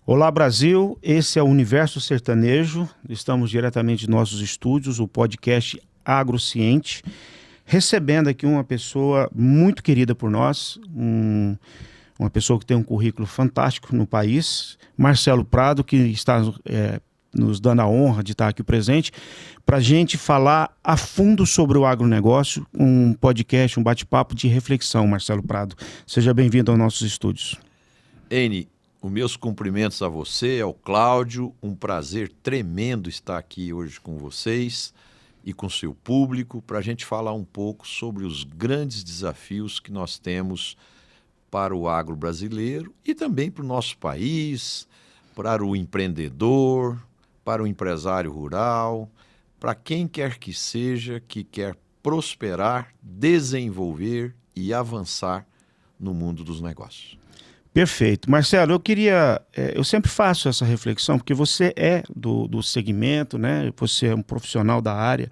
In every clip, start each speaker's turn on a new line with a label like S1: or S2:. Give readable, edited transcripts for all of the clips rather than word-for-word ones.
S1: Olá Brasil, esse é o Universo Sertanejo, estamos diretamente de nossos estúdios, o podcast Agrociente, recebendo aqui uma pessoa muito querida por nós, uma pessoa que tem um currículo fantástico no país, Marcelo Prado, que está nos dando a honra de estar aqui presente, para a gente falar a fundo sobre o agronegócio, um podcast, um bate-papo de reflexão, Marcelo Prado. Seja bem-vindo aos nossos estúdios.
S2: Eni, os meus cumprimentos a você, ao Cláudio, um prazer tremendo estar aqui hoje com vocês e com seu público para a gente falar um pouco sobre os grandes desafios que nós temos para o agro brasileiro e também para o nosso país, para o empreendedor, para o empresário rural, para quem quer que seja que quer prosperar, desenvolver e avançar no mundo dos negócios.
S1: Perfeito. Marcelo, eu sempre faço essa reflexão, porque você é do segmento, né? Você é um profissional da área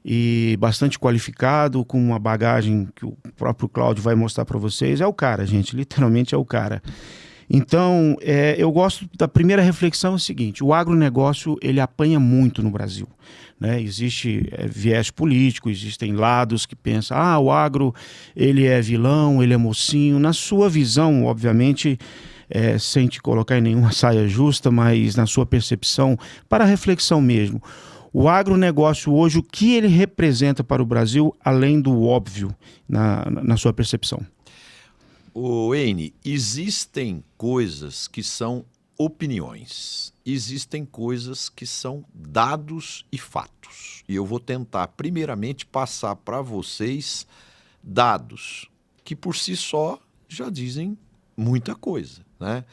S1: e bastante qualificado, com uma bagagem que o próprio Cláudio vai mostrar para vocês. É o cara, gente, literalmente é o cara. Então, eu gosto da primeira reflexão é o seguinte: o agronegócio ele apanha muito no Brasil, né? Existe viés político, existem lados que pensam, o agro ele é vilão, ele é mocinho. Na sua visão, obviamente, sem te colocar em nenhuma saia justa, mas na sua percepção, para a reflexão mesmo, o agronegócio hoje, o que ele representa para o Brasil, além do óbvio, na sua percepção?
S2: Eni, existem coisas que são opiniões, existem coisas que são dados e fatos. E eu vou tentar, primeiramente, passar para vocês dados que, por si só, já dizem muita coisa, né?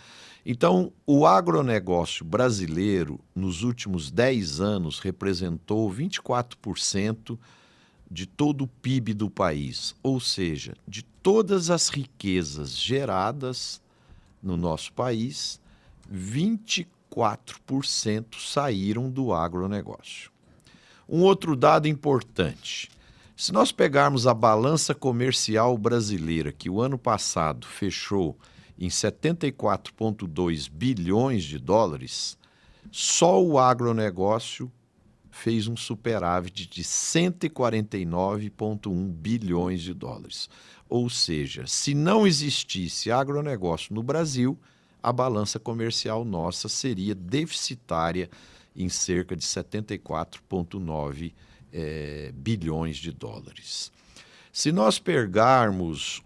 S2: Então, o agronegócio brasileiro, nos últimos 10 anos, representou 24% de todo o PIB do país, ou seja, de todas as riquezas geradas no nosso país, 24% saíram do agronegócio. Um outro dado importante: se nós pegarmos a balança comercial brasileira, que o ano passado fechou em 74,2 bilhões de dólares, só o agronegócio fez um superávit de 149,1 bilhões de dólares. Ou seja, se não existisse agronegócio no Brasil, a balança comercial nossa seria deficitária em cerca de 74,9 bilhões de dólares. Se nós pegarmos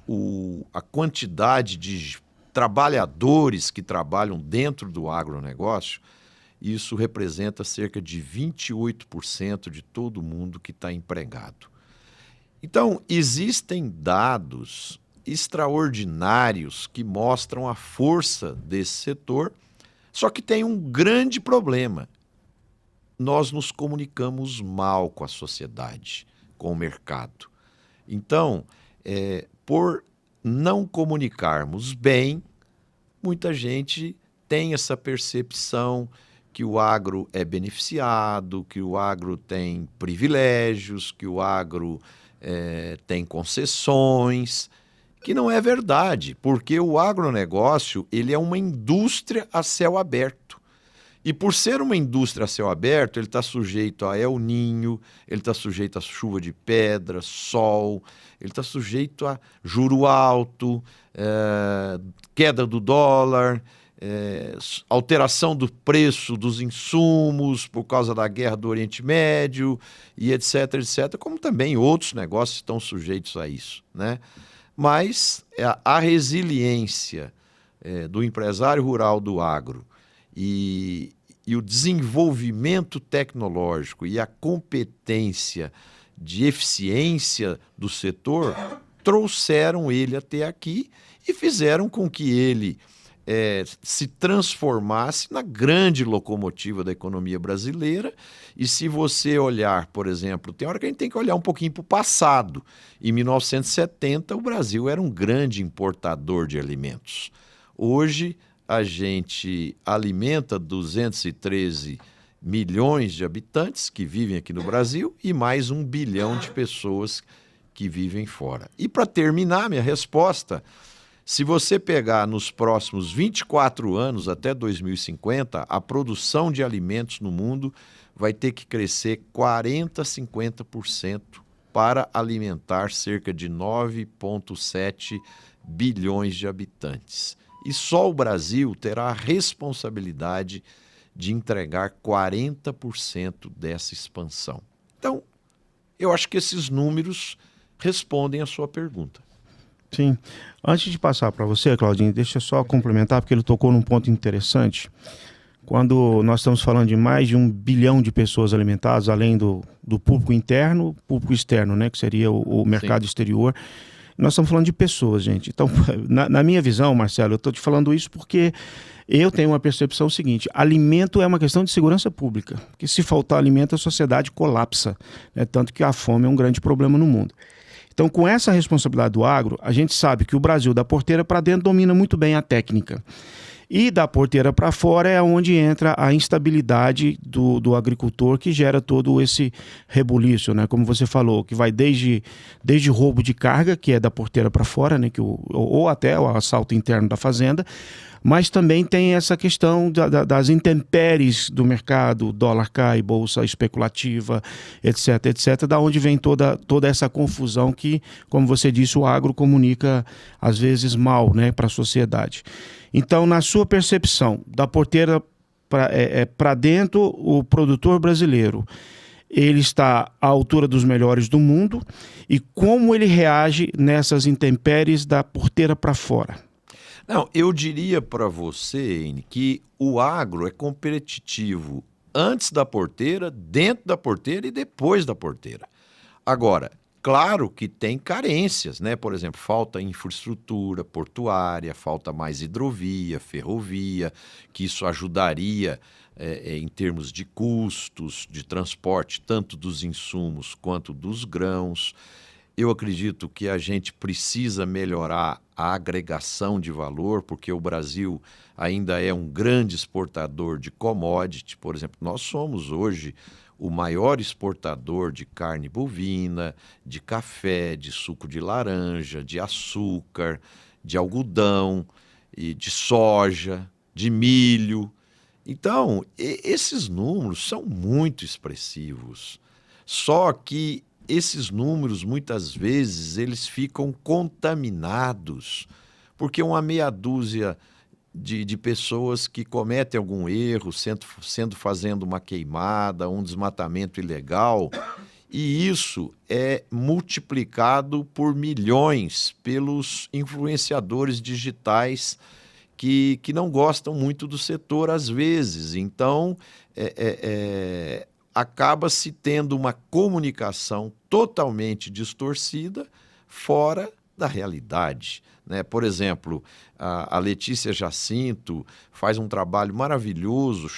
S2: a quantidade de trabalhadores que trabalham dentro do agronegócio, isso representa cerca de 28% de todo mundo que está empregado. Então, existem dados extraordinários que mostram a força desse setor, só que tem um grande problema: nós nos comunicamos mal com a sociedade, com o mercado. Então, por não comunicarmos bem, muita gente tem essa percepção que o agro é beneficiado, que o agro tem privilégios, que o agro tem concessões, que não é verdade, porque o agronegócio ele é uma indústria a céu aberto. E por ser uma indústria a céu aberto, ele está sujeito a El Niño, ele está sujeito a chuva de pedra, sol, ele está sujeito a juro alto, queda do dólar, alteração do preço dos insumos por causa da guerra do Oriente Médio e etc, como também outros negócios estão sujeitos a isso, né? Mas a resiliência do empresário rural do agro e o desenvolvimento tecnológico e a competência de eficiência do setor trouxeram ele até aqui e fizeram com que ele se transformasse na grande locomotiva da economia brasileira. E se você olhar, por exemplo, tem hora que a gente tem que olhar um pouquinho para o passado. Em 1970, o Brasil era um grande importador de alimentos. Hoje, a gente alimenta 213 milhões de habitantes que vivem aqui no Brasil e mais 1 bilhão de pessoas que vivem fora. E para terminar minha resposta, Se você pegar nos próximos 24 anos, até 2050, a produção de alimentos no mundo vai ter que crescer 40% a 50% para alimentar cerca de 9,7 bilhões de habitantes. E só o Brasil terá a responsabilidade de entregar 40% dessa expansão. Então, eu acho que esses números respondem a sua pergunta.
S1: Sim. Antes de passar para você, Claudinho, deixa eu só complementar, porque ele tocou num ponto interessante. Quando nós estamos falando de mais de 1 bilhão de pessoas alimentadas, além do público interno, público externo, né, que seria o mercado exterior, nós estamos falando de pessoas, gente. Então, na minha visão, Marcelo, eu estou te falando isso porque eu tenho uma percepção seguinte: alimento é uma questão de segurança pública, porque se faltar alimento, a sociedade colapsa, né? Tanto que a fome é um grande problema no mundo. Então, com essa responsabilidade do agro, a gente sabe que o Brasil, da porteira para dentro, domina muito bem a técnica. E da porteira para fora é onde entra a instabilidade do agricultor, que gera todo esse rebuliço, né? Como você falou, que vai desde roubo de carga, que é da porteira para fora, né? Ou até o assalto interno da fazenda, mas também tem essa questão das intempéries do mercado, dólar cai, bolsa especulativa, etc, etc, da onde vem toda essa confusão que, como você disse, o agro comunica às vezes mal, né, para a sociedade. Então, na sua percepção, da porteira para dentro, o produtor brasileiro, ele está à altura dos melhores do mundo, e como ele reage nessas intempéries da porteira para fora?
S2: Não, eu diria para você, Ine, que o agro é competitivo antes da porteira, dentro da porteira e depois da porteira. Agora, claro que tem carências, né? Por exemplo, falta infraestrutura portuária, falta mais hidrovia, ferrovia, que isso ajudaria em termos de custos de transporte, tanto dos insumos quanto dos grãos. Eu acredito que a gente precisa melhorar a agregação de valor, porque o Brasil ainda é um grande exportador de commodity. Por exemplo, nós somos hoje o maior exportador de carne bovina, de café, de suco de laranja, de açúcar, de algodão, e de soja, de milho. Então, esses números são muito expressivos. Só que esses números, muitas vezes, eles ficam contaminados, porque uma meia dúzia de pessoas que cometem algum erro, fazendo uma queimada, um desmatamento ilegal, e isso é multiplicado por milhões pelos influenciadores digitais que não gostam muito do setor às vezes. Então, acaba-se tendo uma comunicação totalmente distorcida fora da realidade, né? Por exemplo, a Letícia Jacinto faz um trabalho maravilhoso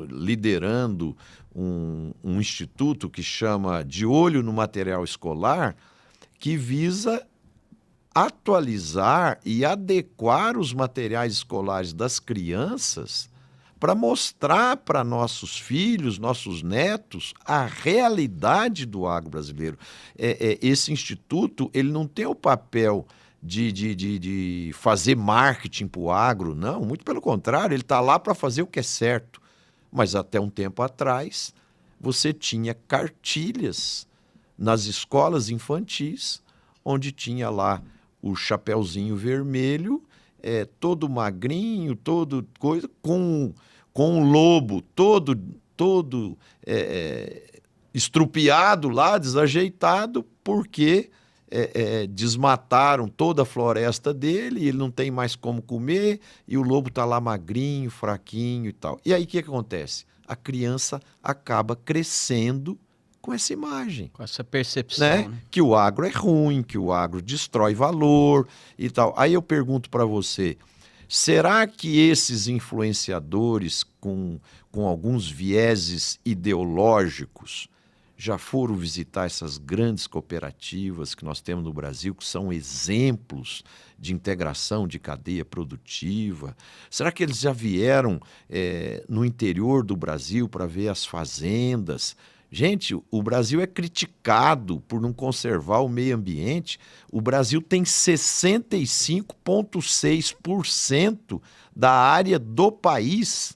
S2: liderando um instituto que chama De Olho no Material Escolar, que visa atualizar e adequar os materiais escolares das crianças para mostrar para nossos filhos, nossos netos, a realidade do agro brasileiro. Esse instituto, ele não tem o papel de fazer marketing para o agro, não. Muito pelo contrário, ele está lá para fazer o que é certo. Mas até um tempo atrás, você tinha cartilhas nas escolas infantis, onde tinha lá o chapeuzinho vermelho, todo magrinho, todo coisa, com um lobo todo estrupiado lá, desajeitado, porque desmataram toda a floresta dele, e ele não tem mais como comer, e o lobo está lá magrinho, fraquinho e tal. E aí o que acontece? A criança acaba crescendo com essa imagem.
S3: Com essa percepção, né?
S2: Que o agro é ruim, que o agro destrói valor e tal. Aí eu pergunto para você, será que esses influenciadores com alguns vieses ideológicos já foram visitar essas grandes cooperativas que nós temos no Brasil, que são exemplos de integração de cadeia produtiva? Será que eles já vieram no interior do Brasil para ver as fazendas? Gente, o Brasil é criticado por não conservar o meio ambiente. O Brasil tem 65,6% da área do país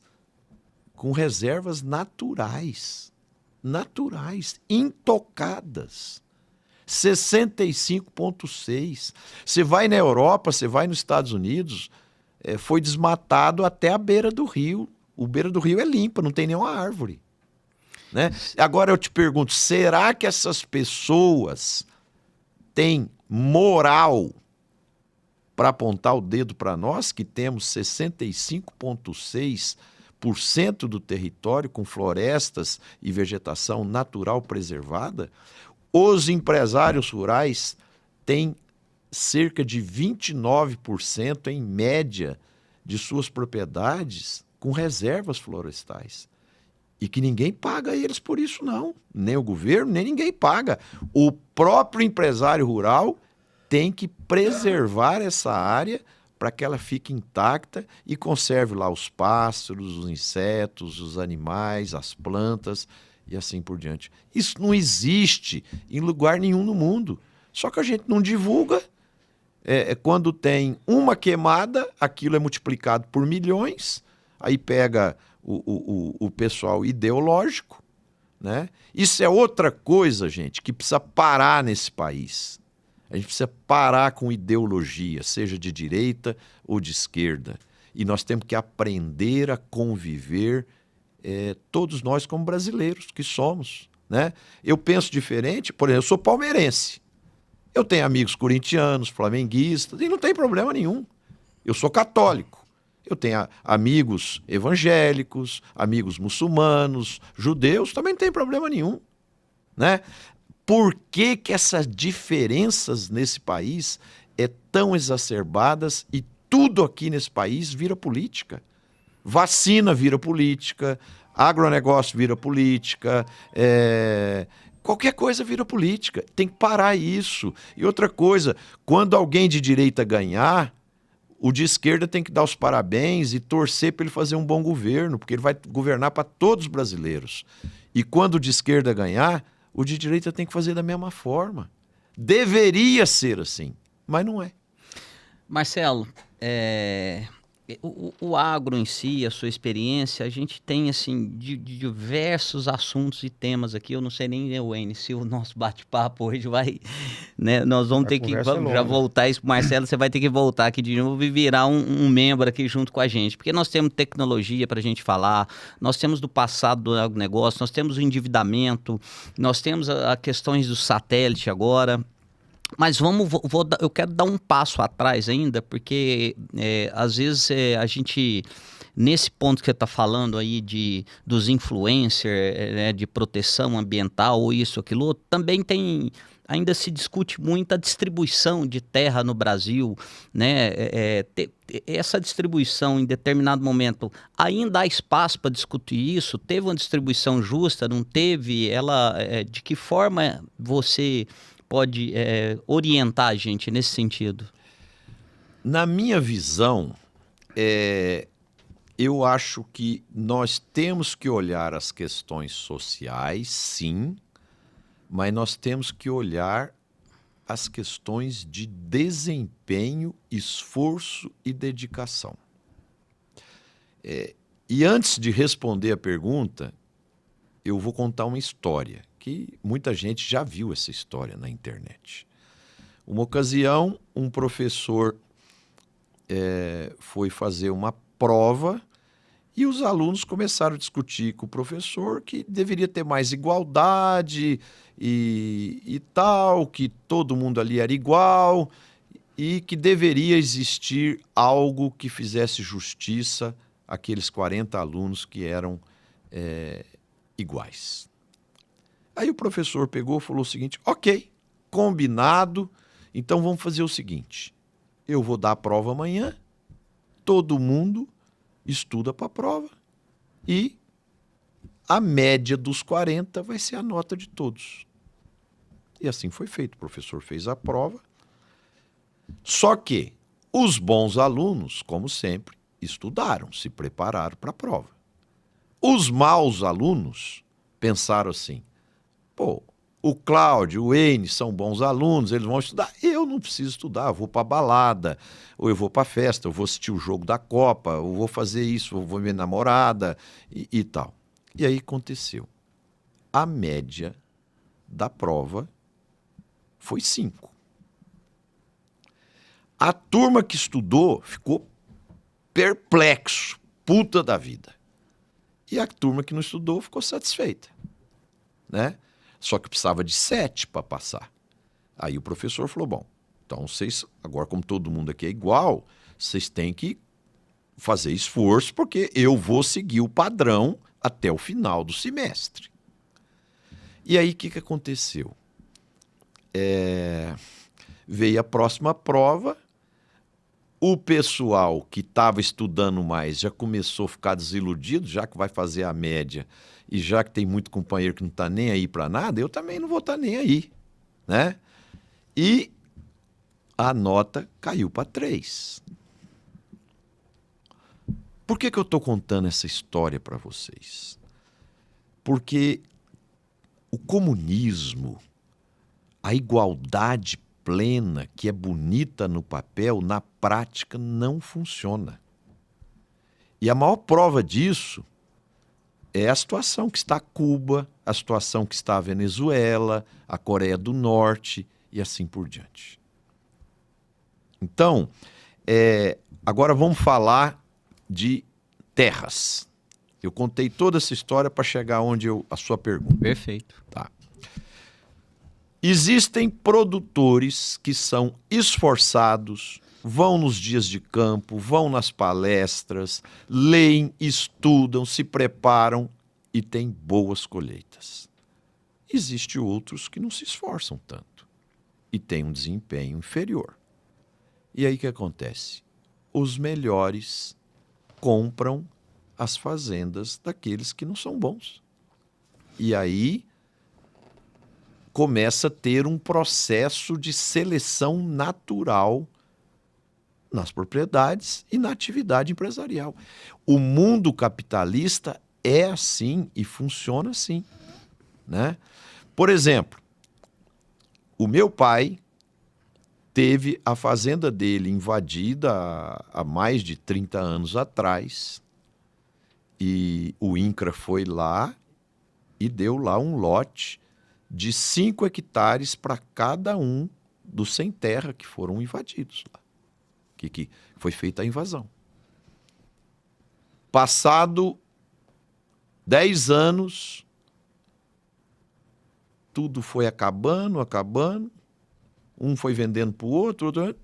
S2: com reservas naturais. Naturais, intocadas. 65,6%. Você vai na Europa, você vai nos Estados Unidos, foi desmatado até a beira do rio. O beira do rio é limpa, não tem nenhuma árvore. Né? Agora eu te pergunto, será que essas pessoas têm moral para apontar o dedo para nós, que temos 65,6% do território com florestas e vegetação natural preservada? Os empresários rurais têm cerca de 29% em média de suas propriedades com reservas florestais. E que ninguém paga eles por isso, não. Nem o governo, nem ninguém paga. O próprio empresário rural tem que preservar essa área para que ela fique intacta e conserve lá os pássaros, os insetos, os animais, as plantas e assim por diante. Isso não existe em lugar nenhum no mundo. Só que a gente não divulga. Quando tem uma queimada, aquilo é multiplicado por milhões, aí pega o pessoal ideológico, né? Isso é outra coisa, gente, que precisa parar nesse país. A gente precisa parar com ideologia, seja de direita ou de esquerda. E nós temos que aprender a conviver, todos nós como brasileiros que somos, né? Eu penso diferente, por exemplo, eu sou palmeirense. Eu tenho amigos corintianos, flamenguistas, e não tem problema nenhum. Eu sou católico. Eu tenho amigos evangélicos, amigos muçulmanos, judeus, também não tem problema nenhum, né? Por que que essas diferenças nesse país tão exacerbadas e tudo aqui nesse país vira política? Vacina vira política, agronegócio vira política, qualquer coisa vira política. Tem que parar isso. E outra coisa, quando alguém de direita ganhar, o de esquerda tem que dar os parabéns e torcer para ele fazer um bom governo, porque ele vai governar para todos os brasileiros. E quando o de esquerda ganhar, o de direita tem que fazer da mesma forma. Deveria ser assim, mas não é.
S3: Marcelo, o agro em si, a sua experiência, a gente tem assim de diversos assuntos e temas aqui. Eu não sei nem, Wayne, se o nosso bate-papo hoje vai, né? Nós vamos ter que já voltar isso, Marcelo, você vai ter que voltar aqui de novo e virar um membro aqui junto com a gente, porque nós temos tecnologia para a gente falar, nós temos do passado do agronegócio, nós temos o endividamento, nós temos as questões do satélite agora. Mas eu quero dar um passo atrás ainda, porque às vezes a gente, nesse ponto que você está falando aí dos influencers, de proteção ambiental, ou isso, aquilo outro, também ainda se discute muito a distribuição de terra no Brasil, né? Essa distribuição em determinado momento, ainda há espaço para discutir isso? Teve uma distribuição justa, não teve? De que forma você pode orientar a gente nesse sentido?
S2: Na minha visão, eu acho que nós temos que olhar as questões sociais, sim, mas nós temos que olhar as questões de desempenho, esforço e dedicação. E antes de responder a pergunta, eu vou contar uma história, que muita gente já viu essa história na internet. Uma ocasião, um professor foi fazer uma prova e os alunos começaram a discutir com o professor que deveria ter mais igualdade e tal, que todo mundo ali era igual e que deveria existir algo que fizesse justiça àqueles 40 alunos que eram iguais. Aí o professor pegou e falou o seguinte: ok, combinado, então vamos fazer o seguinte, eu vou dar a prova amanhã, todo mundo estuda para a prova e a média dos 40 vai ser a nota de todos. E assim foi feito, o professor fez a prova, só que os bons alunos, como sempre, estudaram, se prepararam para a prova. Os maus alunos pensaram assim: Pô, o Cláudio, o Enes são bons alunos, eles vão estudar. Eu não preciso estudar, eu vou para balada, ou eu vou para festa, eu vou assistir o jogo da Copa, eu vou fazer isso, eu vou ver namorada e tal. E aí aconteceu. A média da prova foi 5. A turma que estudou ficou perplexo, puta da vida. E a turma que não estudou ficou satisfeita, né? Só que precisava de 7 para passar. Aí o professor falou, bom, então vocês, agora como todo mundo aqui é igual, vocês têm que fazer esforço, porque eu vou seguir o padrão até o final do semestre. E aí o que aconteceu? Veio a próxima prova, o pessoal que estava estudando mais já começou a ficar desiludido, já que vai fazer a média e já que tem muito companheiro que não está nem aí para nada, eu também não vou estar nem aí, né? E a nota caiu para 3. Por que eu estou contando essa história para vocês? Porque o comunismo, a igualdade plena, que é bonita no papel, na prática não funciona. E a maior prova disso é a situação que está Cuba, a situação que está a Venezuela, a Coreia do Norte e assim por diante. Então, agora vamos falar de terras. Eu contei toda essa história para chegar onde a sua pergunta.
S3: Perfeito.
S2: Tá. Existem produtores que são esforçados, vão nos dias de campo, vão nas palestras, leem, estudam, se preparam e têm boas colheitas. Existem outros que não se esforçam tanto e têm um desempenho inferior. E aí o que acontece? Os melhores compram as fazendas daqueles que não são bons. E aí começa a ter um processo de seleção natural nas propriedades e na atividade empresarial. O mundo capitalista é assim e funciona assim, né? Por exemplo, o meu pai teve a fazenda dele invadida há mais de 30 anos atrás e o INCRA foi lá e deu lá um lote de 5 hectares para cada um dos sem terra que foram invadidos lá. Que foi feita a invasão. Passado 10 anos, tudo foi acabando. Um foi vendendo para o outro.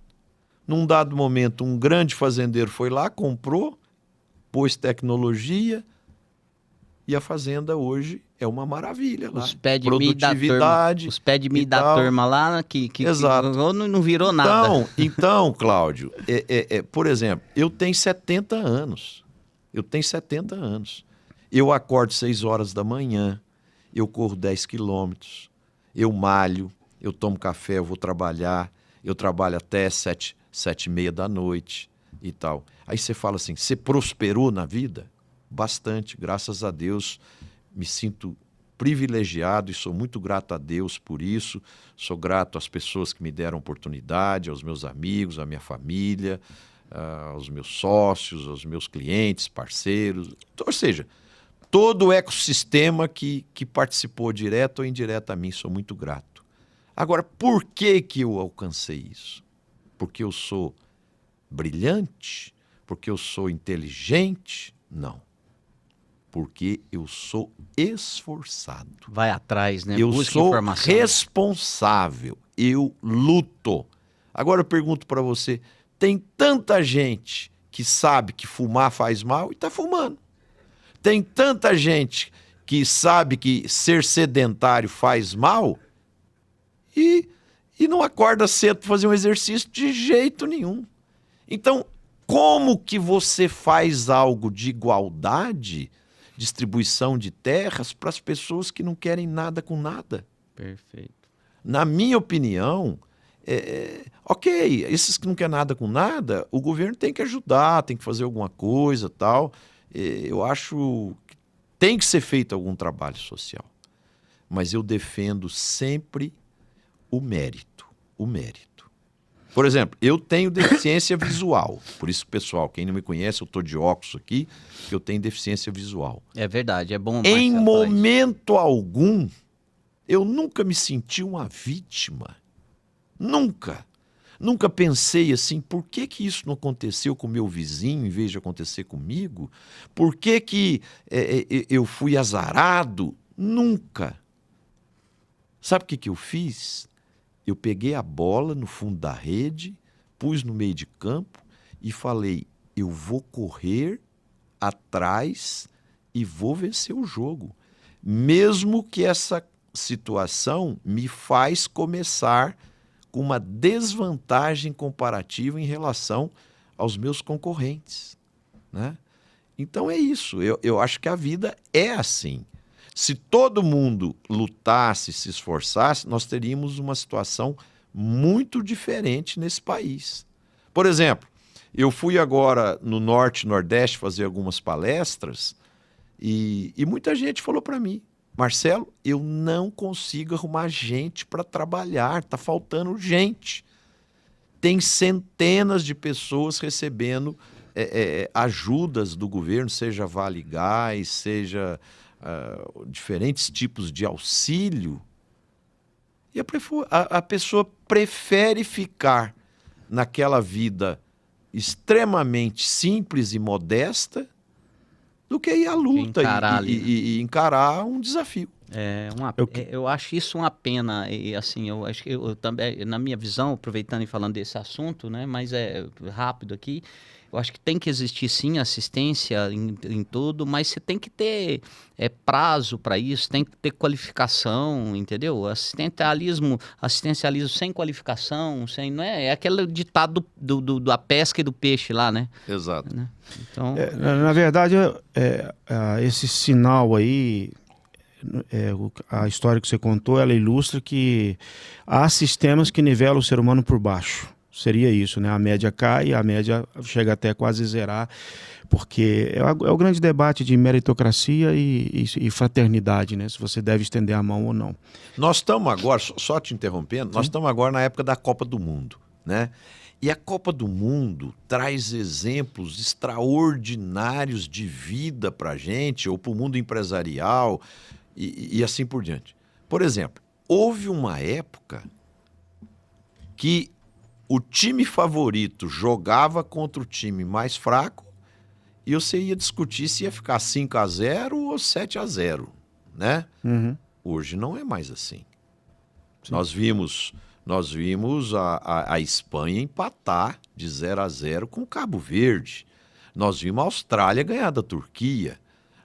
S2: Num dado momento, um grande fazendeiro foi lá, comprou, pôs tecnologia e a fazenda hoje é uma maravilha lá.
S3: Os pé de
S2: produtividade.
S3: Os pé de milho da turma lá que
S2: Exato.
S3: Não virou nada.
S2: Então, Cláudio, por exemplo, eu tenho 70 anos. Eu acordo 6 horas da manhã, eu corro 10 quilômetros, eu malho, eu tomo café, eu vou trabalhar, eu trabalho até 7h30 da noite e tal. Aí você fala assim, você prosperou na vida? Bastante, graças a Deus, me sinto privilegiado e sou muito grato a Deus por isso. Sou grato às pessoas que me deram oportunidade, aos meus amigos, à minha família, aos meus sócios, aos meus clientes, parceiros. Ou seja, todo o ecossistema que participou direto ou indiretamente, sou muito grato. Agora, por que eu alcancei isso? Porque eu sou brilhante? Porque eu sou inteligente? Não. Porque eu sou esforçado.
S3: Vai atrás, né?
S2: Eu
S3: Busca
S2: sou
S3: informação.
S2: responsável. Eu luto. Agora eu pergunto para você, tem tanta gente que sabe que fumar faz mal e está fumando. Tem tanta gente que sabe que ser sedentário faz mal e não acorda cedo para fazer um exercício de jeito nenhum. Então, como que você faz algo de igualdade, distribuição de terras para as pessoas que não querem nada com nada?
S3: Perfeito.
S2: Na minha opinião, ok, esses que não querem nada com nada, o governo tem que ajudar, tem que fazer alguma coisa, tal. Eu acho que tem que ser feito algum trabalho social. mas eu defendo sempre o mérito. O mérito. Por exemplo, eu tenho deficiência visual. Por isso, pessoal, quem não me conhece, eu estou de óculos aqui, que eu tenho deficiência visual.
S3: É verdade, é bom.
S2: Em momento algum, eu nunca me senti uma vítima. Nunca. Nunca pensei assim, por que que isso não aconteceu com o meu vizinho em vez de acontecer comigo? Por que que eu fui azarado? Nunca. Sabe o que que eu fiz? Eu peguei a bola no fundo da rede, pus no meio de campo e falei, eu vou correr atrás e vou vencer o jogo. Mesmo que essa situação me faz começar com uma desvantagem comparativa em relação aos meus concorrentes, né? Então é isso, eu acho que a vida é assim. Se todo mundo lutasse, se esforçasse, nós teríamos uma situação muito diferente nesse país. Por exemplo, eu fui agora no Norte e Nordeste fazer algumas palestras e muita gente falou para mim, Marcelo, eu não consigo arrumar gente para trabalhar, está faltando gente. Tem centenas de pessoas recebendo ajudas do governo, seja Vale Gás, seja diferentes tipos de auxílio. E a pessoa prefere ficar naquela vida extremamente simples e modesta do que ir à luta e encarar um desafio.
S3: Eu acho isso uma pena, e assim, eu acho que eu também, na minha visão, aproveitando e falando desse assunto, né, mas é rápido aqui, eu acho que tem que existir sim assistência em tudo, mas você tem que ter prazo para isso, tem que ter qualificação, entendeu? Assistencialismo sem qualificação, não é aquele ditado da pesca e do peixe lá, né?
S2: Exato.
S3: Né? Então,
S1: na verdade, esse sinal aí, a história que você contou, ela ilustra que há sistemas que nivelam o ser humano por baixo. Seria isso, né? A média cai, a média chega até quase zerar, porque é o grande debate de meritocracia e fraternidade, né? Se você deve estender a mão ou não.
S2: Nós estamos agora, só te interrompendo, nós estamos agora na época da Copa do Mundo, né? E a Copa do Mundo traz exemplos extraordinários de vida para a gente, ou para o mundo empresarial, e assim por diante. Por exemplo, houve uma época que o time favorito jogava contra o time mais fraco e você ia discutir se ia ficar 5-0 ou 7-0, né?
S1: Uhum.
S2: Hoje não é mais assim.
S1: Sim.
S2: Nós vimos a Espanha empatar de 0-0 com o Cabo Verde. Nós vimos a Austrália ganhar da Turquia.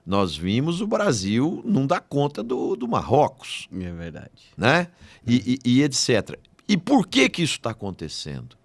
S2: Nós vimos o Brasil não dar conta do Marrocos.
S3: É verdade.
S2: Né? E etc. E por que isso está acontecendo?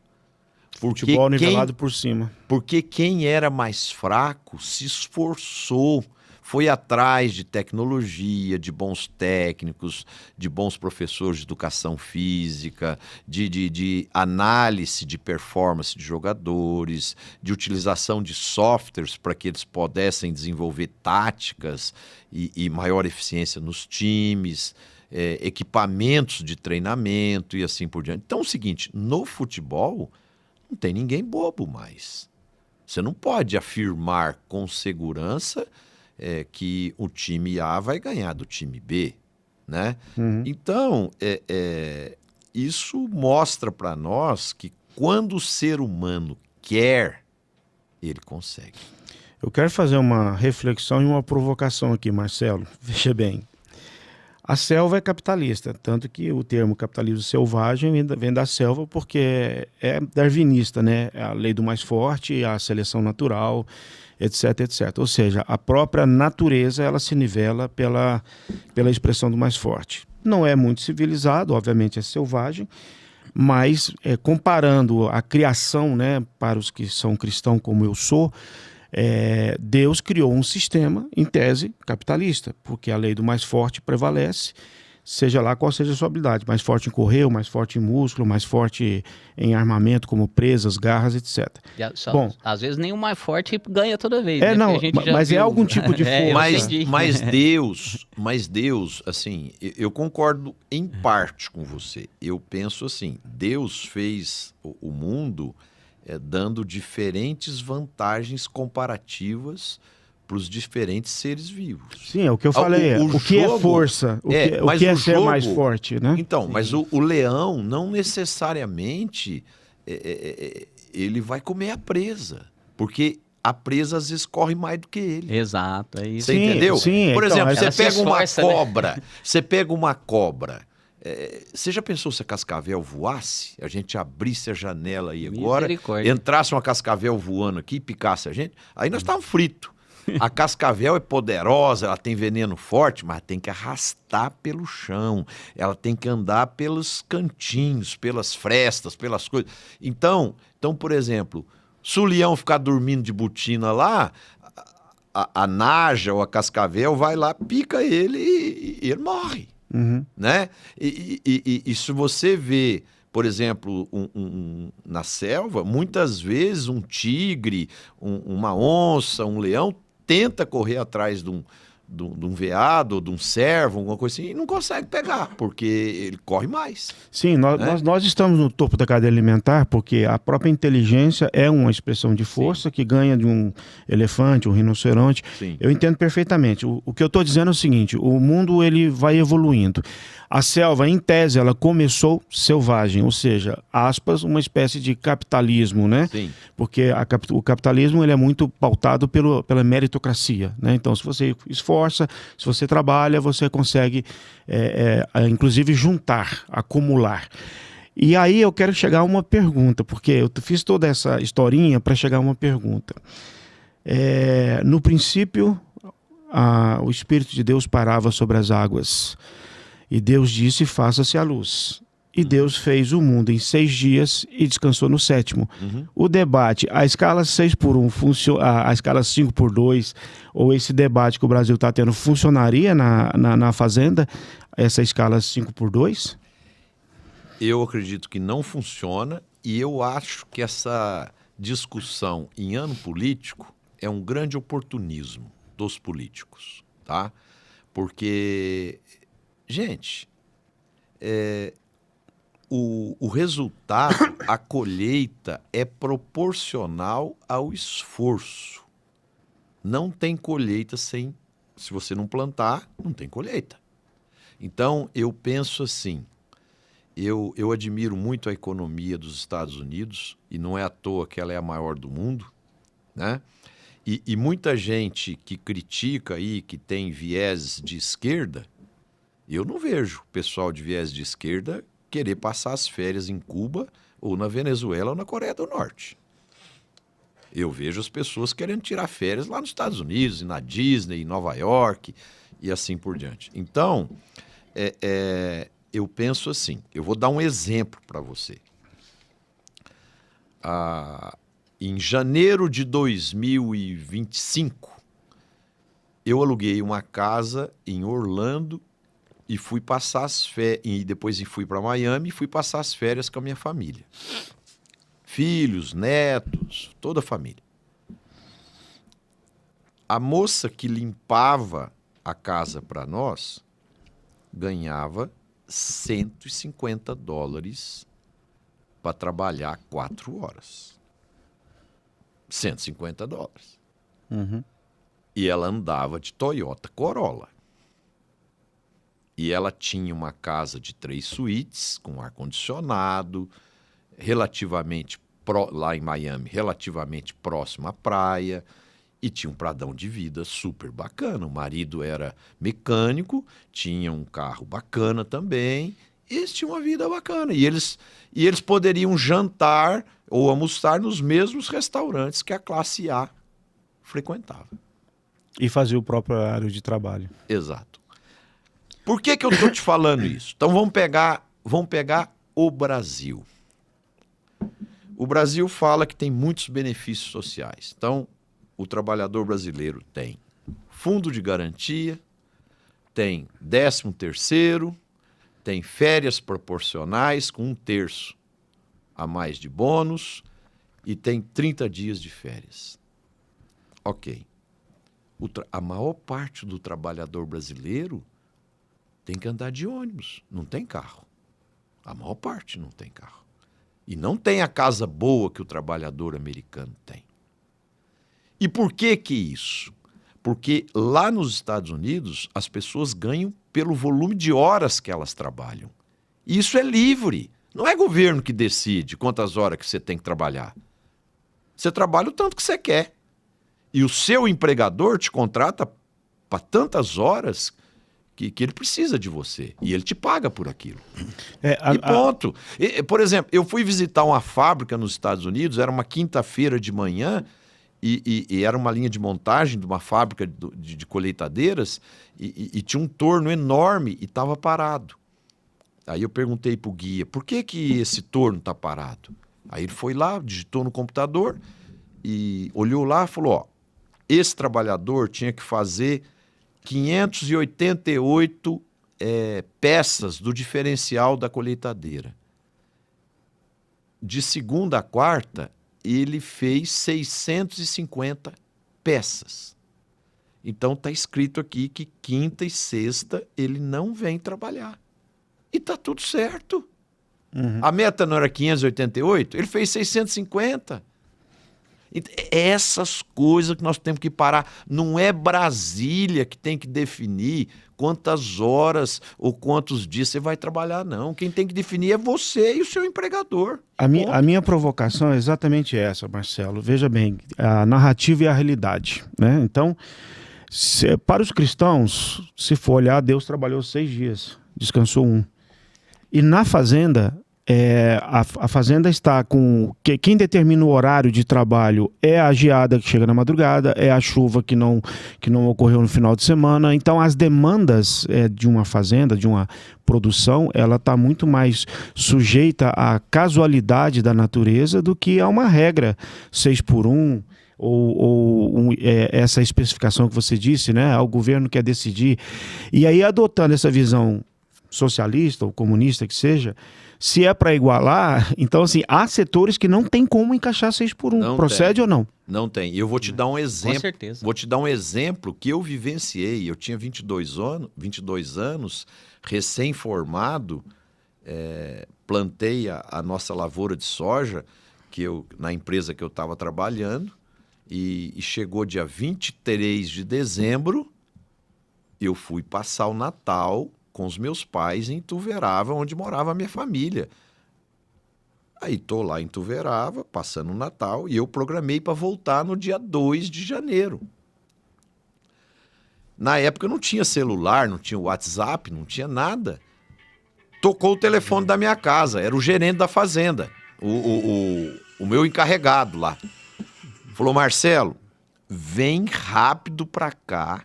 S2: Porque
S1: futebol nivelado por cima.
S2: Porque quem era mais fraco se esforçou, foi atrás de tecnologia, de bons técnicos, de bons professores de educação física, de análise de performance de jogadores, de utilização de softwares para que eles pudessem desenvolver táticas e maior eficiência nos times, equipamentos de treinamento e assim por diante. Então é o seguinte, no futebol não tem ninguém bobo mais. Você não pode afirmar com segurança que o time A vai ganhar do time B, né?
S1: Uhum.
S2: Então, isso mostra para nós que quando o ser humano quer, ele consegue.
S1: Eu quero fazer uma reflexão e uma provocação aqui, Marcelo. Veja bem. A selva é capitalista, tanto que o termo capitalismo selvagem vem da selva porque é darwinista, né? É a lei do mais forte, a seleção natural, etc, etc. Ou seja, a própria natureza ela se nivela pela expressão do mais forte. Não é muito civilizado, obviamente é selvagem, mas comparando a criação, né, para os que são cristãos como eu sou, Deus criou um sistema, em tese, capitalista, porque a lei do mais forte prevalece. seja lá qual seja a sua habilidade, mais forte em correr, mais forte em músculo, mais forte em armamento, como presas, garras, etc.
S3: Bom, às vezes nem o mais forte ganha toda vez, né?
S1: Não, mas é algum tipo de força.
S2: Mas Deus, assim, eu concordo em parte com você. Eu penso assim, Deus fez o mundo dando diferentes vantagens comparativas para os diferentes seres vivos.
S1: Sim, é o que eu falei. O que é força? O que é ser mais forte, né?
S2: Então, mas o leão não necessariamente ele vai comer a presa, porque a presa às vezes corre mais do que ele.
S3: Exato, é isso.
S2: Você entendeu?
S1: Sim,
S2: Por exemplo, você pega uma cobra,
S3: né?
S2: você pega uma cobra. Você já pensou se a cascavel voasse? A gente abrisse a janela aí agora, entrasse uma cascavel voando aqui e picasse a gente? Aí nós estávamos fritos. A cascavel é poderosa, ela tem veneno forte, mas tem que arrastar pelo chão. Ela tem que andar pelos cantinhos, pelas frestas, pelas coisas. Então, por exemplo, se o leão ficar dormindo de botina lá, a naja ou a cascavel vai lá, pica ele e ele morre.
S1: Uhum.
S2: Né? E se você vê, por exemplo, na selva, muitas vezes um tigre, uma onça, um leão tenta correr atrás de um veado, ou de um cervo, alguma coisa assim, e não consegue pegar, porque ele corre mais.
S1: Sim, nós estamos no topo da cadeia alimentar porque a própria inteligência é uma expressão de força que ganha de um elefante, um rinoceronte.
S2: Sim.
S1: Eu entendo perfeitamente. O que eu estou dizendo é o seguinte, o mundo ele vai evoluindo. A selva, em tese, ela começou selvagem, ou seja, aspas, uma espécie de capitalismo, né?
S2: Sim.
S1: Porque o capitalismo ele é muito pautado pela meritocracia, né? Então, se você esforça, se você trabalha, você consegue, inclusive, juntar, acumular. E aí eu quero chegar a uma pergunta, porque eu fiz toda essa historinha para chegar a uma pergunta. No princípio, o Espírito de Deus parava sobre as águas. E Deus disse, faça-se a luz. E Deus fez o mundo em 6 dias e descansou no 7º.
S2: Uhum.
S1: O debate, a escala 6x1, a escala 5x2, ou esse debate que o Brasil está tendo, funcionaria na Fazenda, essa escala 5x2?
S2: Eu acredito que não funciona e eu acho que essa discussão em ano político é um grande oportunismo dos políticos, tá? Porque... Gente, o resultado, a colheita é proporcional ao esforço. Não tem colheita se você não plantar, não tem colheita. Então, eu penso assim, eu admiro muito a economia dos Estados Unidos, e não é à toa que ela é a maior do mundo, né? E muita gente que critica aí, que tem viés de esquerda, eu não vejo o pessoal de viés de esquerda querer passar as férias em Cuba, ou na Venezuela, ou na Coreia do Norte. Eu vejo as pessoas querendo tirar férias lá nos Estados Unidos, na Disney, em Nova York, e assim por diante. Então, eu penso assim, eu vou dar um exemplo para você. Em janeiro de 2025, eu aluguei uma casa em Orlando, e fui passar as férias, e depois fui para Miami e fui passar as férias com a minha família. Filhos, netos, toda a família. A moça que limpava a casa para nós ganhava $150 para trabalhar 4 horas. $150.
S1: Uhum.
S2: E ela andava de Toyota Corolla. E ela tinha uma casa de 3 suítes, com ar-condicionado, lá em Miami, relativamente próximo à praia, e tinha um pradão de vida super bacana. O marido era mecânico, tinha um carro bacana também, e eles tinham uma vida bacana. E eles poderiam jantar ou almoçar nos mesmos restaurantes que a classe A frequentava.
S1: E fazia o próprio horário de trabalho.
S2: Exato. Por que eu estou te falando isso? Então vamos pegar o Brasil. O Brasil fala que tem muitos benefícios sociais. Então, o trabalhador brasileiro tem fundo de garantia, tem 13º, tem férias proporcionais com 1/3 a mais de bônus e tem 30 dias de férias. Ok. A maior parte do trabalhador brasileiro tem que andar de ônibus, não tem carro. A maior parte não tem carro. E não tem a casa boa que o trabalhador americano tem. E por que isso? Porque lá nos Estados Unidos as pessoas ganham pelo volume de horas que elas trabalham. E isso é livre. Não é governo que decide quantas horas que você tem que trabalhar. Você trabalha o tanto que você quer. E o seu empregador te contrata para tantas horas que ele precisa de você. E ele te paga por aquilo. E ponto. Por exemplo, eu fui visitar uma fábrica nos Estados Unidos, era uma quinta-feira de manhã, e era uma linha de montagem de uma fábrica de colheitadeiras, e tinha um torno enorme e estava parado. Aí eu perguntei para o guia, por que esse torno está parado? Aí ele foi lá, digitou no computador e olhou lá e falou, ó, esse trabalhador tinha que fazer 588 peças do diferencial da colheitadeira. De segunda a quarta, ele fez 650 peças. Então está escrito aqui que quinta e sexta ele não vem trabalhar. E está tudo certo. Uhum. A meta não era 588? Ele fez 650. Essas coisas que nós temos que parar. Não é Brasília que tem que definir quantas horas ou quantos dias você vai trabalhar, não. Quem tem que definir é você e o seu empregador.
S1: A minha provocação é exatamente essa, Marcelo. Veja bem, a narrativa e a realidade, né? Então, para os cristãos, se for olhar, Deus trabalhou 6 dias, descansou 1. E na fazenda... a fazenda está com... Quem determina o horário de trabalho é a geada que chega na madrugada, é a chuva que não ocorreu no final de semana. Então, as demandas de uma fazenda, de uma produção, ela está muito mais sujeita à casualidade da natureza do que a uma regra 6x1, ou essa especificação que você disse, né? O governo quer decidir. E aí, adotando essa visão socialista ou comunista que seja, se é para igualar, então assim, há setores que não tem como encaixar 6x1. Não procede tem. Ou não?
S2: Não tem. Eu vou te dar um exemplo.
S3: Com certeza.
S2: Vou te dar um exemplo que eu vivenciei. Eu tinha 22 anos, recém-formado, plantei a nossa lavoura de soja na empresa que eu estava trabalhando, e chegou dia 23 de dezembro, eu fui passar o Natal com os meus pais em Ituverava, onde morava a minha família. Aí estou lá em Ituverava, passando o Natal, e eu programei para voltar no dia 2 de janeiro. Na época não tinha celular, não tinha WhatsApp, não tinha nada. Tocou o telefone da minha casa, era o gerente da fazenda, o meu encarregado lá. Falou, Marcelo, vem rápido para cá,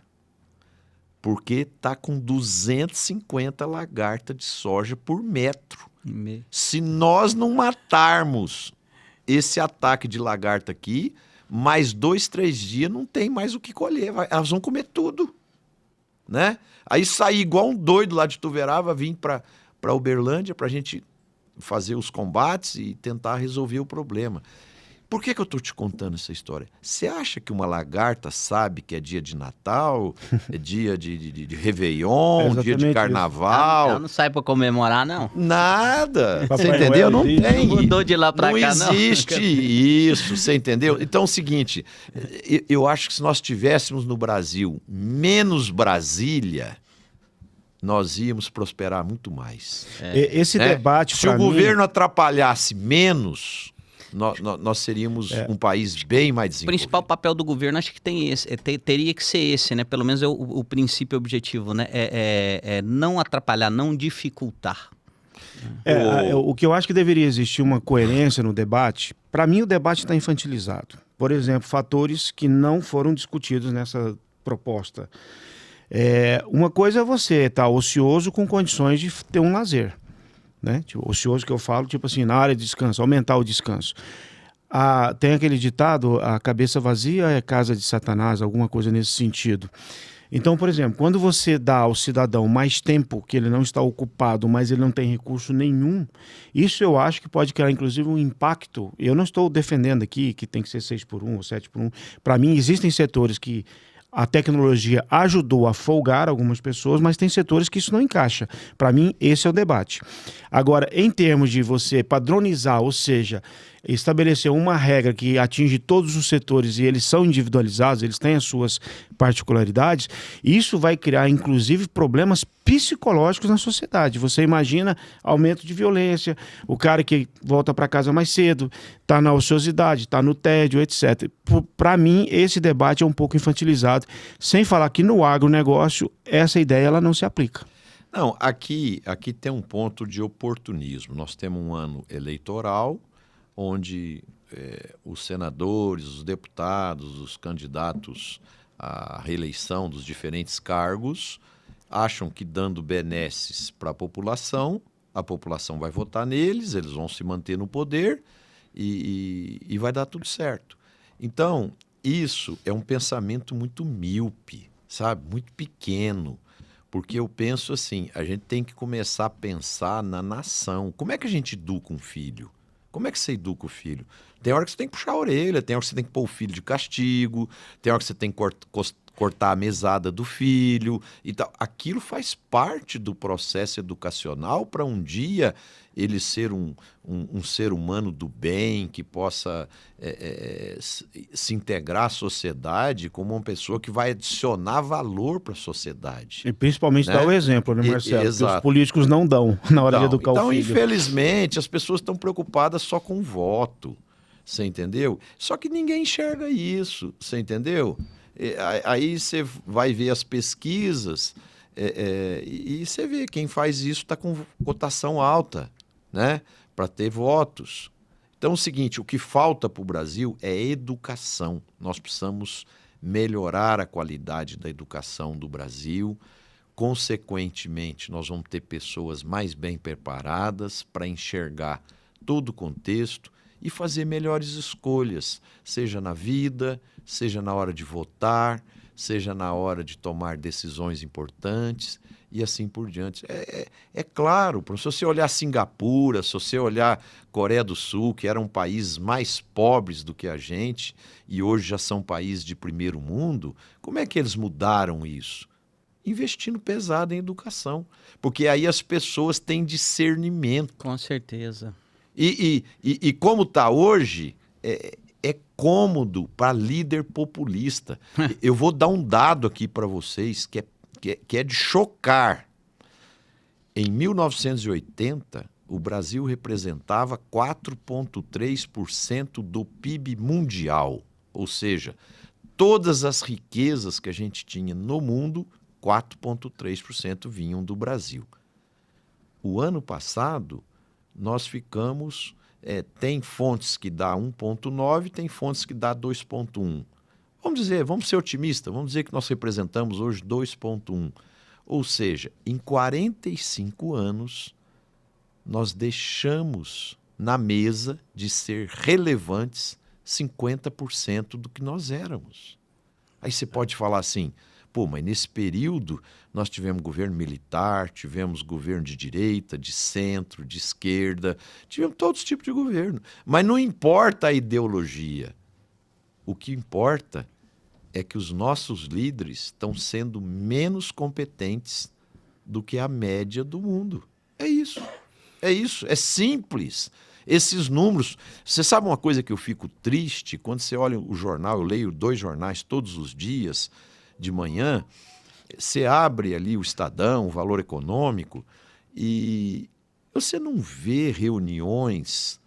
S2: porque tá com 250 lagartas de soja por metro. Se nós não matarmos esse ataque de lagarta aqui, mais 2, 3 dias não tem mais o que colher. Elas vão comer tudo, né? Aí saí igual um doido lá de Ituverava, vim para Uberlândia para a gente fazer os combates e tentar resolver o problema. Por que eu estou te contando essa história? Você acha que uma lagarta sabe que é dia de Natal, é dia de Réveillon, dia de Carnaval?
S3: Ela não sai para comemorar, não?
S2: Nada. Você entendeu? Não tem.
S3: Não mudou de lá para cá, não.
S2: Não existe isso, você entendeu? Então é o seguinte, eu acho que se nós tivéssemos no Brasil menos Brasília, nós íamos prosperar muito mais.
S1: Esse debate,
S2: se o governo atrapalhasse menos... Nós seríamos um país bem mais desenvolvido.
S3: O principal papel do governo, acho que teria que ser esse, né? Pelo menos o princípio objetivo, né? É não atrapalhar, não dificultar.
S1: O que eu acho que deveria existir uma coerência no debate, para mim o debate está infantilizado. Por exemplo, fatores que não foram discutidos nessa proposta. Uma coisa é você estar ocioso com condições de ter um lazer. Né? Tipo, ocioso que eu falo, tipo assim, na área de descanso, aumentar o descanso. Tem aquele ditado, a cabeça vazia é casa de Satanás, alguma coisa nesse sentido. Então, por exemplo, quando você dá ao cidadão mais tempo que ele não está ocupado, mas ele não tem recurso nenhum, isso eu acho que pode criar, inclusive, um impacto. Eu não estou defendendo aqui que tem que ser 6x1 ou 7x1. Para mim, existem setores que a tecnologia ajudou a folgar algumas pessoas, mas tem setores que isso não encaixa. Para mim, esse é o debate. Agora, em termos de você padronizar, ou seja, estabelecer uma regra que atinge todos os setores e eles são individualizados, eles têm as suas particularidades, isso vai criar, inclusive, problemas psicológicos na sociedade. Você imagina aumento de violência, o cara que volta para casa mais cedo, está na ociosidade, está no tédio, etc. Para mim, esse debate é um pouco infantilizado, sem falar que no agronegócio, essa ideia ela não se aplica.
S2: Não, aqui tem um ponto de oportunismo. Nós temos um ano eleitoral, onde os senadores, os deputados, os candidatos à reeleição dos diferentes cargos acham que dando benesses para a população vai votar neles, eles vão se manter no poder e vai dar tudo certo. Então, isso é um pensamento muito míope, sabe? Muito pequeno. Porque eu penso assim, a gente tem que começar a pensar na nação. Como é que a gente educa um filho? Como é que você educa o filho? Tem hora que você tem que puxar a orelha, tem hora que você tem que pôr o filho de castigo, tem hora que você tem que cortar a mesada do filho e tal. Aquilo faz parte do processo educacional para um dia ele ser um ser humano do bem, que possa se integrar à sociedade como uma pessoa que vai adicionar valor para a sociedade.
S1: E principalmente dar o exemplo, né, Marcelo?
S2: Exato.
S1: Que os políticos não dão na hora de educar o filho.
S2: Então, infelizmente, as pessoas estão preocupadas só com o voto, você entendeu? Só que ninguém enxerga isso, você entendeu? Aí você vai ver as pesquisas e você vê quem faz isso está com cotação alta, né? Para ter votos. Então é o seguinte, o que falta para o Brasil é educação. Nós precisamos melhorar a qualidade da educação do Brasil. Consequentemente, nós vamos ter pessoas mais bem preparadas para enxergar todo o contexto e fazer melhores escolhas, seja na vida, seja na hora de votar, seja na hora de tomar decisões importantes e assim por diante. É claro, se você olhar Singapura, se você olhar Coreia do Sul, que eram países mais pobres do que a gente e hoje já são países de primeiro mundo, como é que eles mudaram isso? Investindo pesado em educação, porque aí as pessoas têm discernimento.
S3: Com certeza.
S2: E como está hoje, é cômodo para líder populista. Eu vou dar um dado aqui para vocês que é de chocar. Em 1980, o Brasil representava 4,3% do PIB mundial. Ou seja, todas as riquezas que a gente tinha no mundo, 4,3% vinham do Brasil. O ano passado, nós ficamos... tem fontes que dá 1,9, tem fontes que dá 2,1. Vamos ser otimistas, vamos dizer que nós representamos hoje 2,1. Ou seja, em 45 anos, nós deixamos na mesa de ser relevantes 50% do que nós éramos. Aí você pode falar assim, pô, mas nesse período nós tivemos governo militar, tivemos governo de direita, de centro, de esquerda, tivemos todos os tipos de governo. Mas não importa a ideologia. O que importa é que os nossos líderes estão sendo menos competentes do que a média do mundo. É isso. É isso. É simples. Esses números... Você sabe uma coisa que eu fico triste? Quando você olha o jornal, eu leio 2 jornais todos os dias, de manhã, você abre ali o Estadão, o Valor Econômico, e você não vê reuniões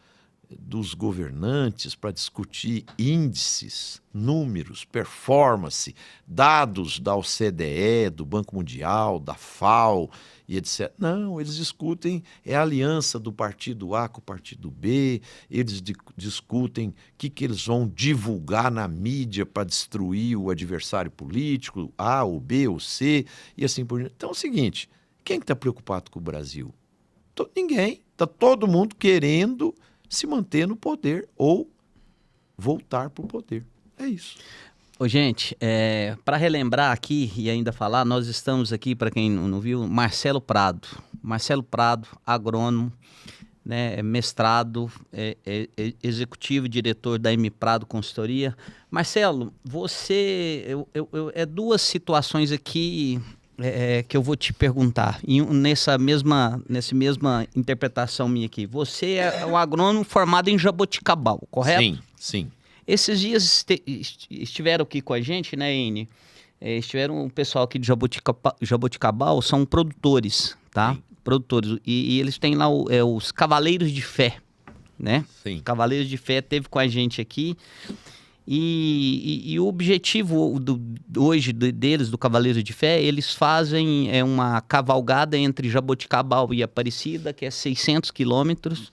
S2: dos governantes para discutir índices, números, performance, dados da OCDE, do Banco Mundial, da FAO e etc. Não, eles discutem a aliança do partido A com o partido B, eles discutem o que eles vão divulgar na mídia para destruir o adversário político, A, ou B, ou C, e assim por diante. Então é o seguinte, quem está preocupado com o Brasil? Ninguém. Está todo mundo querendo se manter no poder ou voltar para o poder. É isso.
S3: Ô, gente, para relembrar aqui e ainda falar, nós estamos aqui, para quem não viu, Marcelo Prado. Marcelo Prado, agrônomo, né, mestrado, executivo e diretor da M Prado Consultoria. Marcelo, você... duas situações aqui que eu vou te perguntar, nessa mesma interpretação minha aqui. Você é um agrônomo formado em Jaboticabal, correto?
S2: Sim, sim.
S3: Esses dias estiveram aqui com a gente, né, Ine? Estiveram um pessoal aqui de Jaboticabal, são produtores, tá?
S2: Sim.
S3: Produtores. E eles têm lá os Cavaleiros de Fé, né?
S2: Sim.
S3: Cavaleiros de Fé teve com a gente aqui. E o objetivo hoje deles, do Cavaleiros de Fé, eles fazem uma cavalgada entre Jaboticabal e Aparecida, que é 600 quilômetros.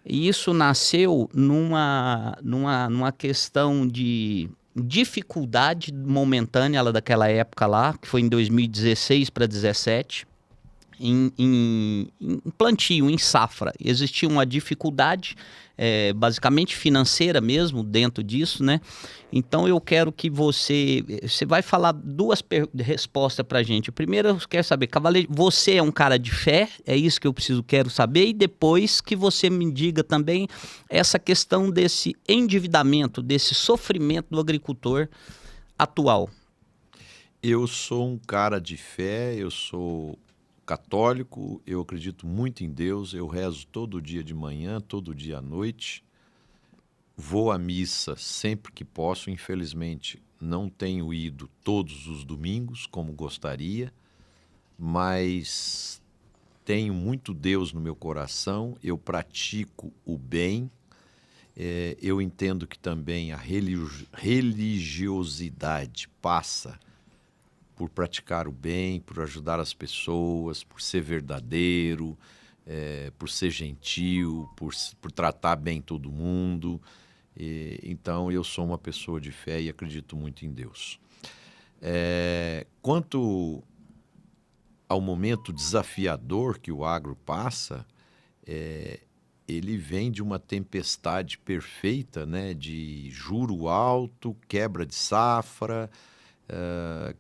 S3: E isso nasceu numa questão de dificuldade momentânea daquela época lá, que foi em 2016 para 2017, em plantio, em safra. Existia uma dificuldade, basicamente financeira mesmo, dentro disso, né? Então eu quero que você vai falar duas respostas pra gente. Primeiro eu quero saber, Cavaleiro, você é um cara de fé? É isso que eu quero saber. E depois que você me diga também essa questão desse endividamento, desse sofrimento do agricultor atual.
S2: Eu sou um cara de fé, eu sou católico, eu acredito muito em Deus, eu rezo todo dia de manhã, todo dia à noite, vou à missa sempre que posso, infelizmente não tenho ido todos os domingos como gostaria, mas tenho muito Deus no meu coração, eu pratico o bem, eu entendo que também a religiosidade passa por praticar o bem, por ajudar as pessoas, por ser verdadeiro, por ser gentil, por tratar bem todo mundo. Então, eu sou uma pessoa de fé e acredito muito em Deus. Quanto ao momento desafiador que o agro passa, ele vem de uma tempestade perfeita, né, de juro alto, quebra de safra,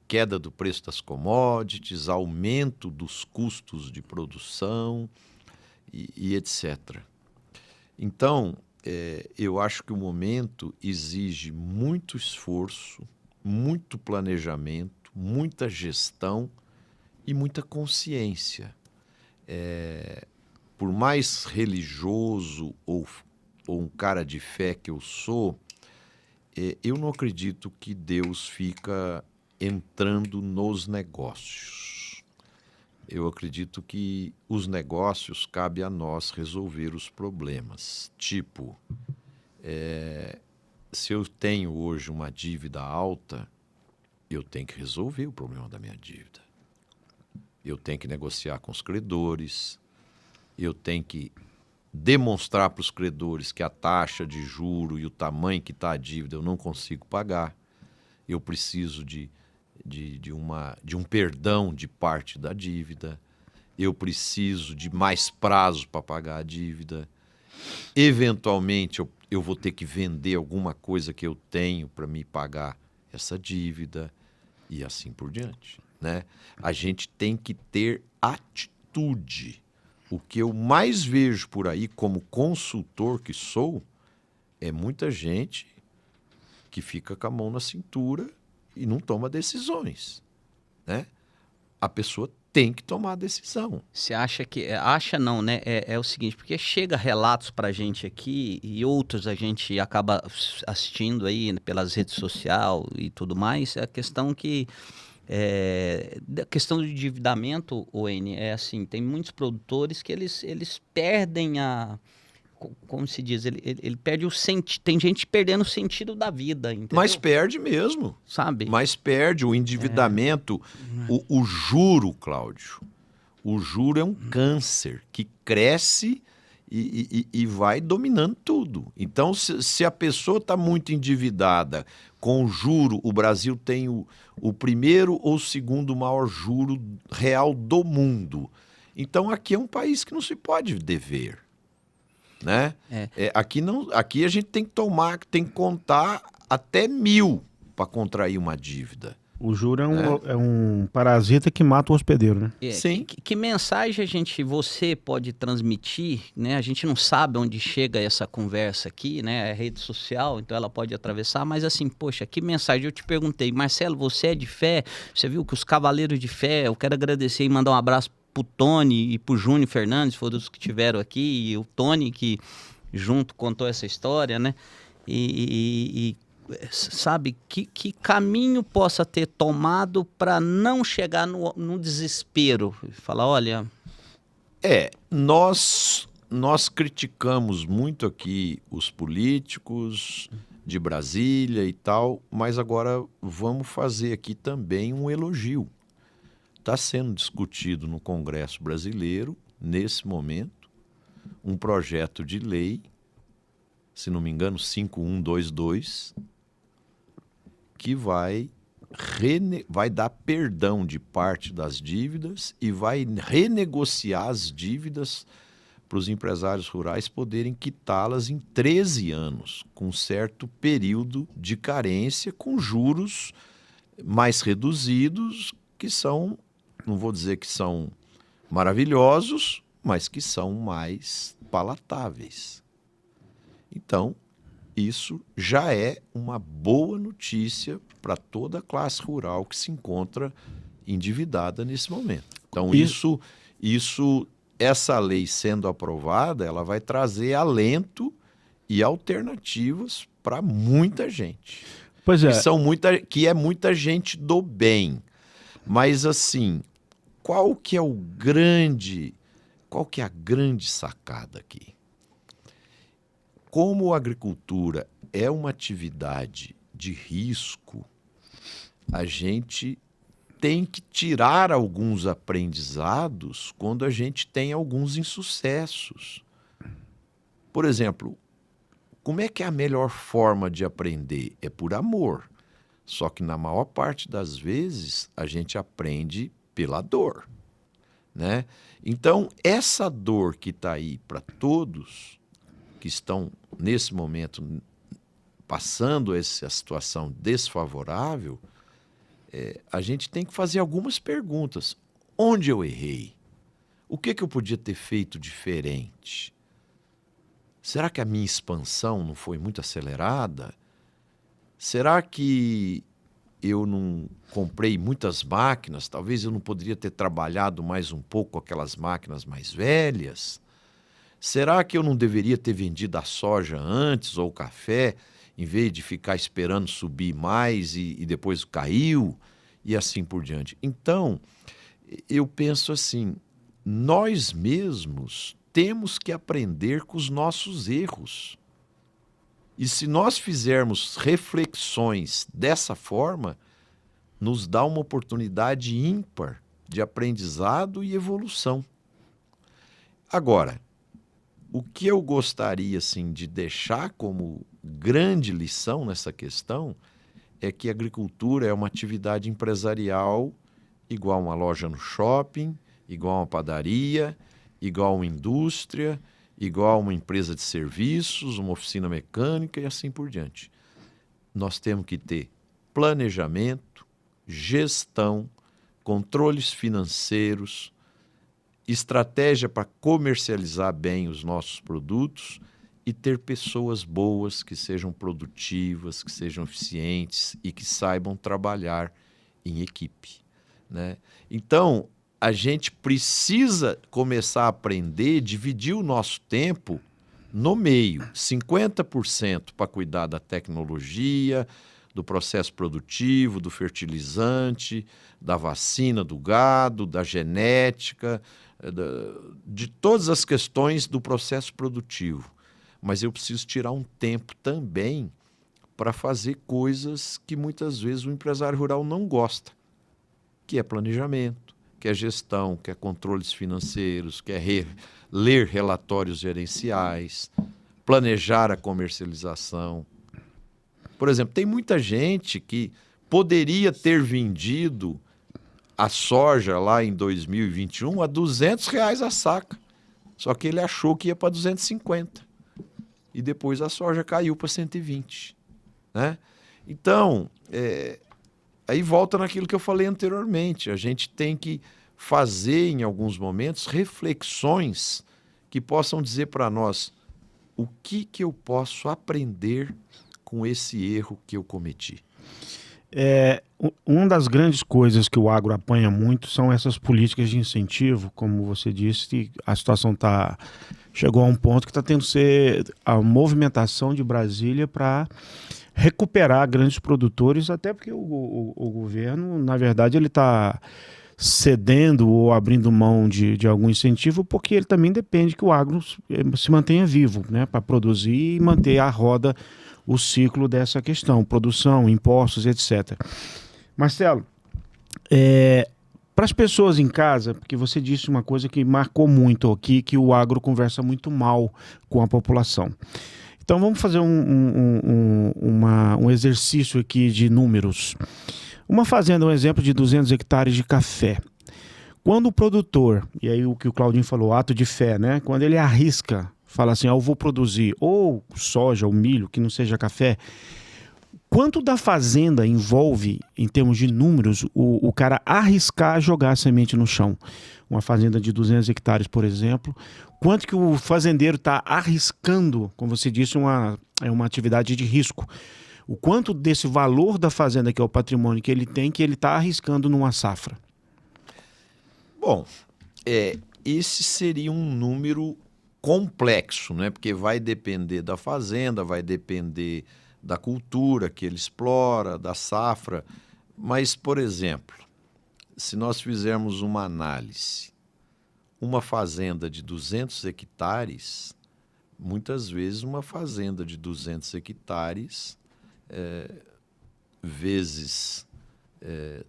S2: queda do preço das commodities, aumento dos custos de produção e etc. Então, eu acho que o momento exige muito esforço, muito planejamento, muita gestão e muita consciência. Por mais religioso ou um cara de fé que eu sou, eu não acredito que Deus fica entrando nos negócios. Eu acredito que os negócios cabe a nós resolver os problemas. Tipo, se eu tenho hoje uma dívida alta, eu tenho que resolver o problema da minha dívida. Eu tenho que negociar com os credores, eu tenho que demonstrar para os credores que a taxa de juro e o tamanho que está a dívida eu não consigo pagar. Eu preciso de um perdão de parte da dívida. Eu preciso de mais prazo para pagar a dívida. Eventualmente, eu vou ter que vender alguma coisa que eu tenho para me pagar essa dívida e assim por diante, né? A gente tem que ter atitude. O que eu mais vejo por aí, como consultor que sou, é muita gente que fica com a mão na cintura e não toma decisões, né? A pessoa tem que tomar a decisão.
S3: Você acha que... Acha não, né? É o seguinte, porque chega relatos pra gente aqui e outros a gente acaba assistindo aí pelas redes sociais e tudo mais, é a questão que... da questão do endividamento, N, assim, tem muitos produtores que eles perdem como se diz, ele perde o sentido, tem gente perdendo o sentido da vida, entendeu?
S2: Mas perde mesmo.
S3: Sabe?
S2: Mas perde o endividamento, o juro, Cláudio. O juro é um câncer que cresce e vai dominando tudo. Então, se a pessoa está muito endividada com o juro, o Brasil tem o primeiro ou segundo maior juro real do mundo. Então, aqui é um país que não se pode dever, né? Aqui a gente tem que contar até 1000 para contrair uma dívida?
S1: O juro é um parasita que mata o hospedeiro, né?
S3: Sim. Que mensagem você pode transmitir, né? A gente não sabe onde chega essa conversa aqui, né? É rede social, então ela pode atravessar, mas assim, poxa, que mensagem? Eu te perguntei, Marcelo, você é de fé? Você viu que os cavaleiros de fé, eu quero agradecer e mandar um abraço pro Tony e pro Júnior Fernandes, foram os que tiveram aqui, e o Tony que junto contou essa história, né? E sabe, que caminho possa ter tomado para não chegar no desespero? Falar, olha...
S2: Nós criticamos muito aqui os políticos de Brasília e tal, mas agora vamos fazer aqui também um elogio. Está sendo discutido no Congresso Brasileiro, nesse momento, um projeto de lei, se não me engano, 5122, que vai dar perdão de parte das dívidas e vai renegociar as dívidas para os empresários rurais poderem quitá-las em 13 anos, com certo período de carência, com juros mais reduzidos, que são, não vou dizer que são maravilhosos, mas que são mais palatáveis. Então, isso já é uma boa notícia para toda a classe rural que se encontra endividada nesse momento. Então, essa lei sendo aprovada, ela vai trazer alento e alternativas para muita gente.
S1: Pois é.
S2: Que é muita gente do bem. Mas, assim, qual que é a grande sacada aqui? Como a agricultura é uma atividade de risco, a gente tem que tirar alguns aprendizados quando a gente tem alguns insucessos. Por exemplo, como é que é a melhor forma de aprender? É por amor. Só que na maior parte das vezes a gente aprende pela dor, né? Então, essa dor que está aí para todos que estão, nesse momento, passando essa situação desfavorável, a gente tem que fazer algumas perguntas. Onde eu errei? O que eu podia ter feito diferente? Será que a minha expansão não foi muito acelerada? Será que eu não comprei muitas máquinas? Talvez eu não poderia ter trabalhado mais um pouco com aquelas máquinas mais velhas? Será que eu não deveria ter vendido a soja antes ou o café, em vez de ficar esperando subir mais e depois caiu e assim por diante? Então, eu penso assim, nós mesmos temos que aprender com os nossos erros. E se nós fizermos reflexões dessa forma, nos dá uma oportunidade ímpar de aprendizado e evolução. Agora, o que eu gostaria assim, de deixar como grande lição nessa questão é que a agricultura é uma atividade empresarial igual uma loja no shopping, igual uma padaria, igual uma indústria, igual uma empresa de serviços, uma oficina mecânica e assim por diante. Nós temos que ter planejamento, gestão, controles financeiros, estratégia para comercializar bem os nossos produtos e ter pessoas boas que sejam produtivas, que sejam eficientes e que saibam trabalhar em equipe, né? Então, a gente precisa começar a aprender, dividir o nosso tempo no meio, 50% para cuidar da tecnologia, do processo produtivo, do fertilizante, da vacina do gado, da genética, de todas as questões do processo produtivo. Mas eu preciso tirar um tempo também para fazer coisas que muitas vezes o empresário rural não gosta, que é planejamento, que é gestão, que é controles financeiros, que é ler relatórios gerenciais, planejar a comercialização. Por exemplo, tem muita gente que poderia ter vendido a soja lá em 2021 a R$200 a saca. Só que ele achou que ia para 250. E depois a soja caiu para 120. Né? Então, aí volta naquilo que eu falei anteriormente. A gente tem que fazer, em alguns momentos, reflexões que possam dizer para nós o que eu posso aprender com esse erro que eu cometi.
S1: Uma das grandes coisas que o agro apanha muito são essas políticas de incentivo, como você disse, a situação chegou a um ponto que está tendo que ser a movimentação de Brasília para recuperar grandes produtores, até porque o governo, na verdade, ele está cedendo ou abrindo mão de algum incentivo, porque ele também depende que o agro se mantenha vivo, né, para produzir e manter a roda, o ciclo dessa questão, produção, impostos, etc. Marcelo, para as pessoas em casa, porque você disse uma coisa que marcou muito aqui, que o agro conversa muito mal com a população. Então vamos fazer um exercício aqui de números. Uma fazenda, um exemplo de 200 hectares de café. Quando o produtor, e aí o que o Claudinho falou, ato de fé, né? Quando ele arrisca, fala assim, eu vou produzir ou soja ou milho, que não seja café, quanto da fazenda envolve, em termos de números, o cara arriscar jogar a semente no chão? Uma fazenda de 200 hectares, por exemplo, quanto que o fazendeiro está arriscando, como você disse, é uma atividade de risco. O quanto desse valor da fazenda, que é o patrimônio que ele tem, que ele está arriscando numa safra?
S2: Bom, esse seria um número complexo, né? Porque vai depender da fazenda, vai depender da cultura que ele explora, da safra. Mas, por exemplo, se nós fizermos uma análise, uma fazenda de 200 hectares, muitas vezes uma fazenda de 200 hectares,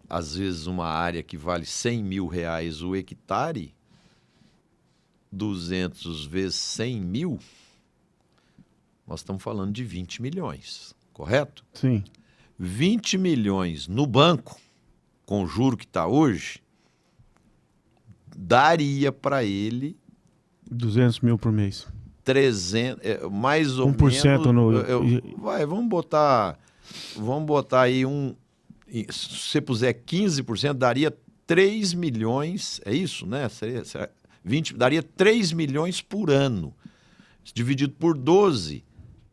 S2: às vezes uma área que vale R$100 mil o hectare, 200 vezes 100 mil, nós estamos falando de 20 milhões, correto?
S1: Sim.
S2: 20 milhões no banco, com o juro que está hoje, daria para ele
S1: 200 mil por mês.
S2: 300, mais ou
S1: 1%
S2: menos. Vamos botar aí se você puser 15%, daria 3 milhões, é isso, né? Seria 20, daria 3 milhões por ano. Dividido por 12,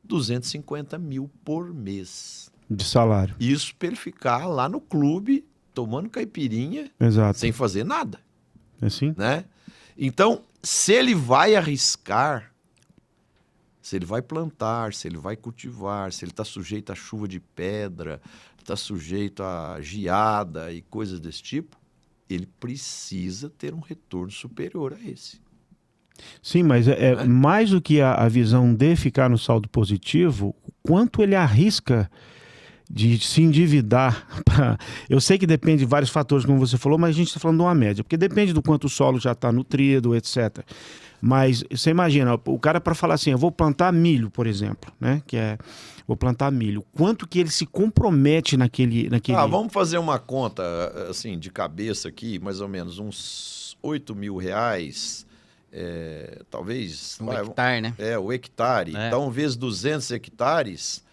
S2: 250 mil por mês.
S1: De salário.
S2: Isso para ele ficar lá no clube, tomando caipirinha,
S1: exato,
S2: sem fazer nada.
S1: É assim?
S2: Né? Então, se ele vai arriscar, se ele vai plantar, se ele vai cultivar, se ele está sujeito a chuva de pedra, está sujeito a geada e coisas desse tipo, ele precisa ter um retorno superior a esse.
S1: Sim, mas mais do que a visão de ficar no saldo positivo, quanto ele arrisca de se endividar. Eu sei que depende de vários fatores, como você falou, mas a gente está falando de uma média, porque depende do quanto o solo já está nutrido, etc. Mas você imagina, o cara para falar assim, eu vou plantar milho, por exemplo, né? Vou plantar milho. Quanto que ele se compromete naquele...
S2: Vamos fazer uma conta, assim, de cabeça aqui, mais ou menos uns R$8 mil, talvez...
S3: Hectare, né?
S2: O hectare. Então, vezes 200 hectares,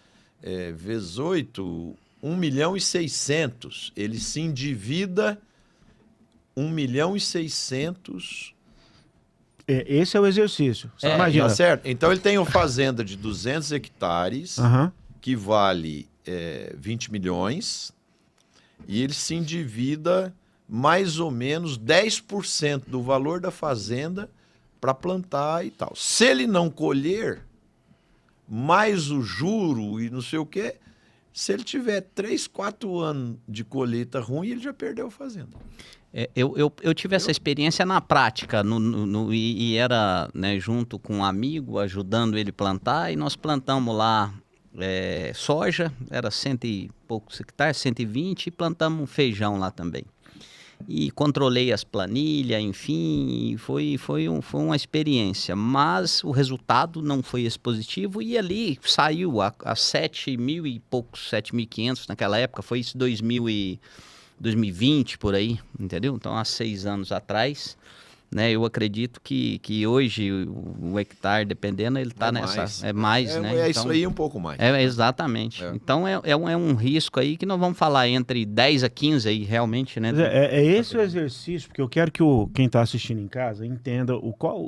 S2: vezes 8, 1.600.000. Ele se endivida 1.600.000.
S1: Esse é o exercício. Você imagina.
S2: Tá certo? Então, ele tem uma fazenda de 200 hectares, que vale 20 milhões, e ele se endivida mais ou menos 10% do valor da fazenda para plantar e tal. Se ele não colher, mais o juro e não sei o quê, se ele tiver 3, 4 anos de colheita ruim, ele já perdeu a fazenda.
S3: Eu tive essa experiência na prática, e era, né, junto com um amigo, ajudando ele plantar, e nós plantamos lá soja, era 100 e poucos hectares, 120, e plantamos feijão lá também. E controlei as planilhas, enfim, foi uma experiência, mas o resultado não foi esse positivo, e ali saiu a 7 mil e poucos, 7.500 naquela época, foi isso 2020 por aí, entendeu? Então há 6 anos atrás, né? Eu acredito que hoje o hectare, dependendo, ele está nessa... É mais, né?
S2: É então, isso aí um pouco mais.
S3: Exatamente. Então, é um risco aí que nós vamos falar entre 10 a 15 aí, realmente, né?
S1: É esse o exercício, porque eu quero que quem está assistindo em casa entenda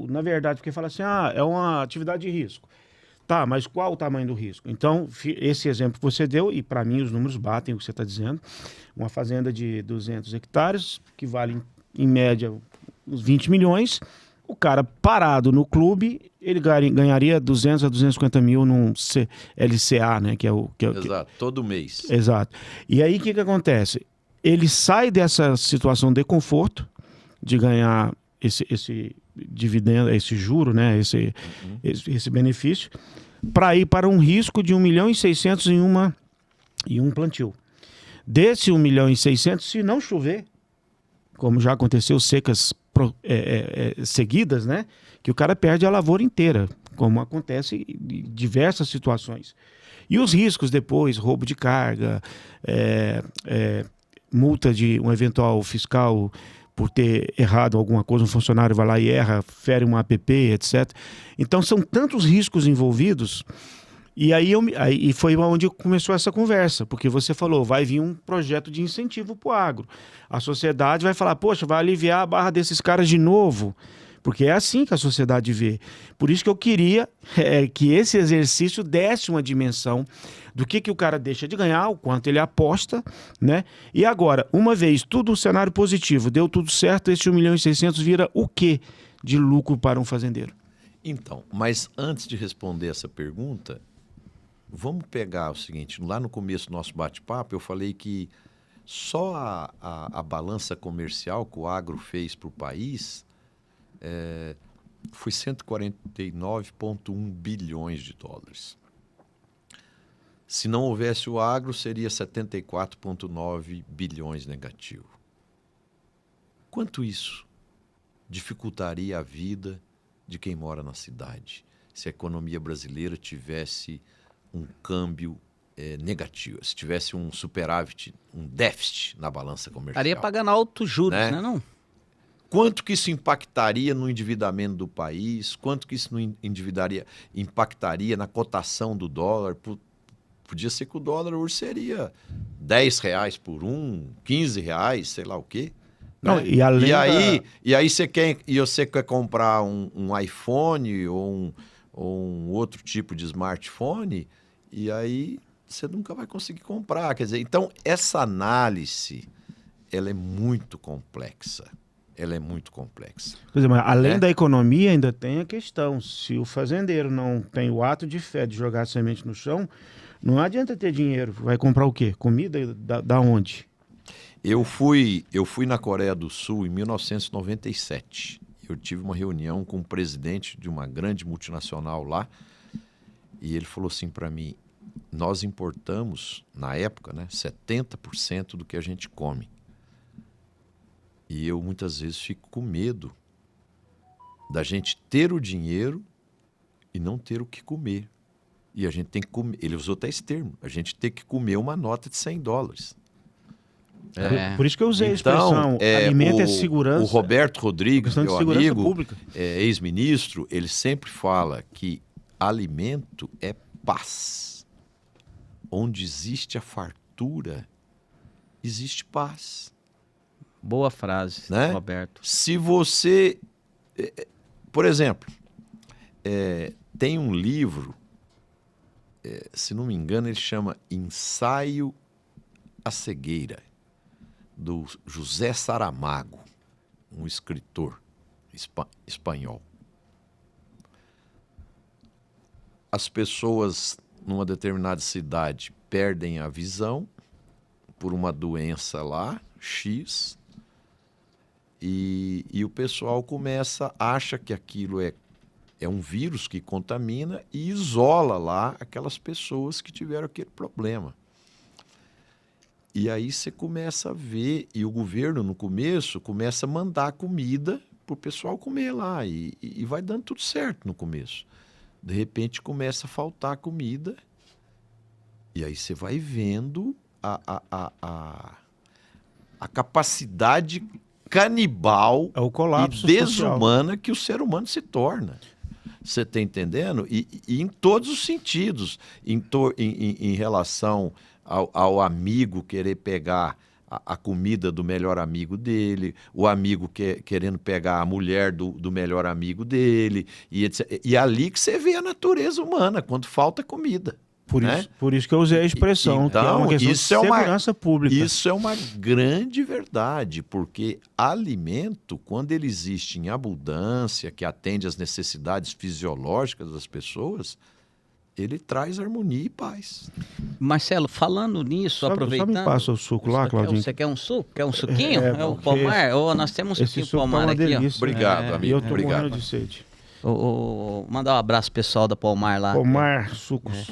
S1: na verdade, porque fala assim, é uma atividade de risco. Tá, mas qual o tamanho do risco? Então, esse exemplo que você deu, e para mim os números batem o que você está dizendo, uma fazenda de 200 hectares, que vale em média uns 20 milhões, o cara parado no clube, ele ganharia 200 a 250 mil num LCA, né?
S2: Exato, todo mês.
S1: Exato. E aí o que acontece? Ele sai dessa situação de conforto, de ganhar esse dividendo, esse juro, né? Esse benefício, para ir para um risco de 1 milhão e 600 em um plantio. Desse 1 milhão e 600, se não chover, como já aconteceu, secas seguidas, né? Que o cara perde a lavoura inteira, como acontece em diversas situações. E os riscos depois, roubo de carga, multa de um eventual fiscal por ter errado alguma coisa, um funcionário vai lá e erra, fere uma APP, etc. Então são tantos riscos envolvidos. E aí foi onde começou essa conversa, porque você falou, vai vir um projeto de incentivo para o agro. A sociedade vai falar, poxa, vai aliviar a barra desses caras de novo, porque é assim que a sociedade vê. Por isso que eu queria que esse exercício desse uma dimensão do que o cara deixa de ganhar, o quanto ele aposta, né? E agora, uma vez tudo o cenário positivo, deu tudo certo, esse 1 milhão e 600 vira o quê de lucro para um fazendeiro?
S2: Então, mas antes de responder essa pergunta, vamos pegar o seguinte, lá no começo do nosso bate-papo eu falei que só a balança comercial que o agro fez para o país foi 149,1 bilhões de dólares. Se não houvesse o agro, seria 74,9 bilhões negativo. Quanto isso dificultaria a vida de quem mora na cidade se a economia brasileira tivesse um câmbio negativo, se tivesse um superávit, um déficit na balança comercial?
S3: Estaria pagando altos juros, né? Não?
S2: Quanto que isso impactaria no endividamento do país? Quanto que isso impactaria na cotação do dólar? Podia ser que o dólar hoje seria R$10 por R$15, sei lá o quê.
S1: Não,
S2: né?
S1: e
S2: aí você quer comprar um iPhone ou um outro tipo de smartphone, e aí você nunca vai conseguir comprar. Quer dizer, então essa análise ela é muito complexa. Ela é muito complexa.
S1: Quer dizer, mas além da economia, ainda tem a questão. Se o fazendeiro não tem o ato de fé de jogar a semente no chão, não adianta ter dinheiro. Vai comprar o quê? Comida da onde?
S2: Eu fui na Coreia do Sul em 1997. Eu tive uma reunião com o presidente de uma grande multinacional lá e ele falou assim para mim, nós importamos, na época, 70% do que a gente come. E eu muitas vezes fico com medo da gente ter o dinheiro e não ter o que comer. E a gente tem que comer, ele usou até esse termo, a gente tem que comer uma nota de $100.
S1: Por isso que eu usei a expressão, alimento é segurança.
S2: O Roberto Rodrigues, meu amigo,
S1: pública.
S2: Ex-ministro, ele sempre fala que alimento é paz. Onde existe a fartura, existe paz.
S3: Boa frase, Roberto.
S2: Se você... Por exemplo, tem um livro, se não me engano, ele chama Ensaio à Cegueira, do José Saramago, um escritor espanhol. As pessoas numa determinada cidade perdem a visão por uma doença lá, X, e o pessoal acha que aquilo é um vírus que contamina e isola lá aquelas pessoas que tiveram aquele problema. E aí você começa a ver, e o governo no começo começa a mandar comida para o pessoal comer lá, e vai dando tudo certo no começo. De repente começa a faltar comida, e aí você vai vendo a capacidade canibal
S1: é o colapso
S2: e desumana que o ser humano se torna. Você está entendendo? E em todos os sentidos, em relação ao amigo querer pegar a comida do melhor amigo dele, o amigo querendo pegar a mulher do melhor amigo dele, e etc. E ali que você vê a natureza humana, quando falta comida.
S1: Por isso que eu usei a expressão,
S2: então,
S1: que é uma questão de segurança pública.
S2: Isso é uma grande verdade, porque alimento, quando ele existe em abundância, que atende às necessidades fisiológicas das pessoas, ele traz harmonia e paz.
S3: Marcelo, falando nisso, aproveitando...
S1: Só me passa o suco lá, Claudinho.
S3: Você quer um suco? Quer um suquinho? É o Palmar? Nós temos um suquinho Palmar aqui.
S1: Delícia,
S2: obrigado, amigo.
S1: E eu tô morrendo de sede.
S3: Mandar um abraço pessoal da Palmar lá.
S1: Palmar Sucos.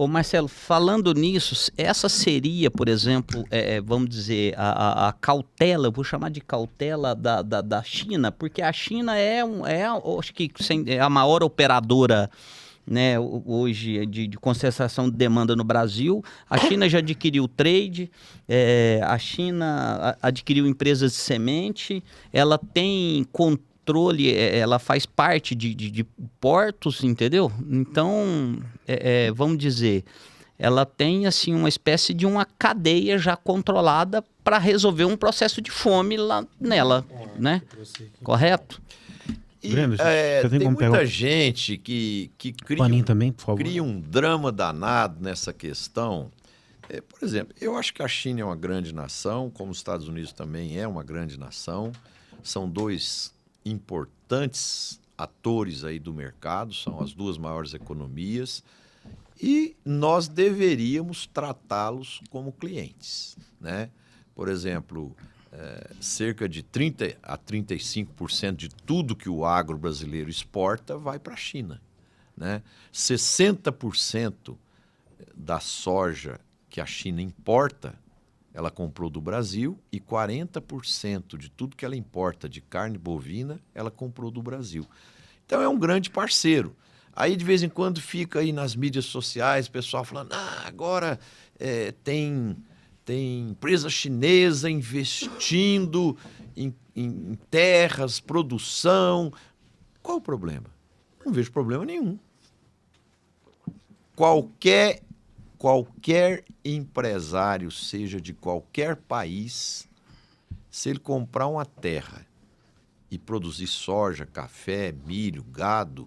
S3: Marcelo, falando nisso, essa seria, por exemplo, vamos dizer, a cautela, eu vou chamar de cautela da China, porque a China acho que é a maior operadora, né, hoje de concentração de demanda no Brasil. A China já adquiriu trade, a China adquiriu empresas de semente, ela tem controle, ela faz parte de portos, entendeu? Então, vamos dizer, ela tem assim uma espécie de uma cadeia já controlada para resolver um processo de fome lá nela, né? Correto?
S2: E, Breno, tem muita gente que cria um drama danado nessa questão. Por exemplo, eu acho que a China é uma grande nação, como os Estados Unidos também é uma grande nação. São dois importantes atores aí do mercado, são as duas maiores economias, e nós deveríamos tratá-los como clientes, né? Por exemplo, cerca de 30% a 35% de tudo que o agro brasileiro exporta vai para a China, né? 60% da soja que a China importa, ela comprou do Brasil, e 40% de tudo que ela importa de carne bovina, ela comprou do Brasil. Então é um grande parceiro. Aí de vez em quando fica aí nas mídias sociais o pessoal falando, agora tem empresa chinesa investindo em terras, produção. Qual o problema? Não vejo problema nenhum. Qualquer empresário, seja de qualquer país, se ele comprar uma terra e produzir soja, café, milho, gado,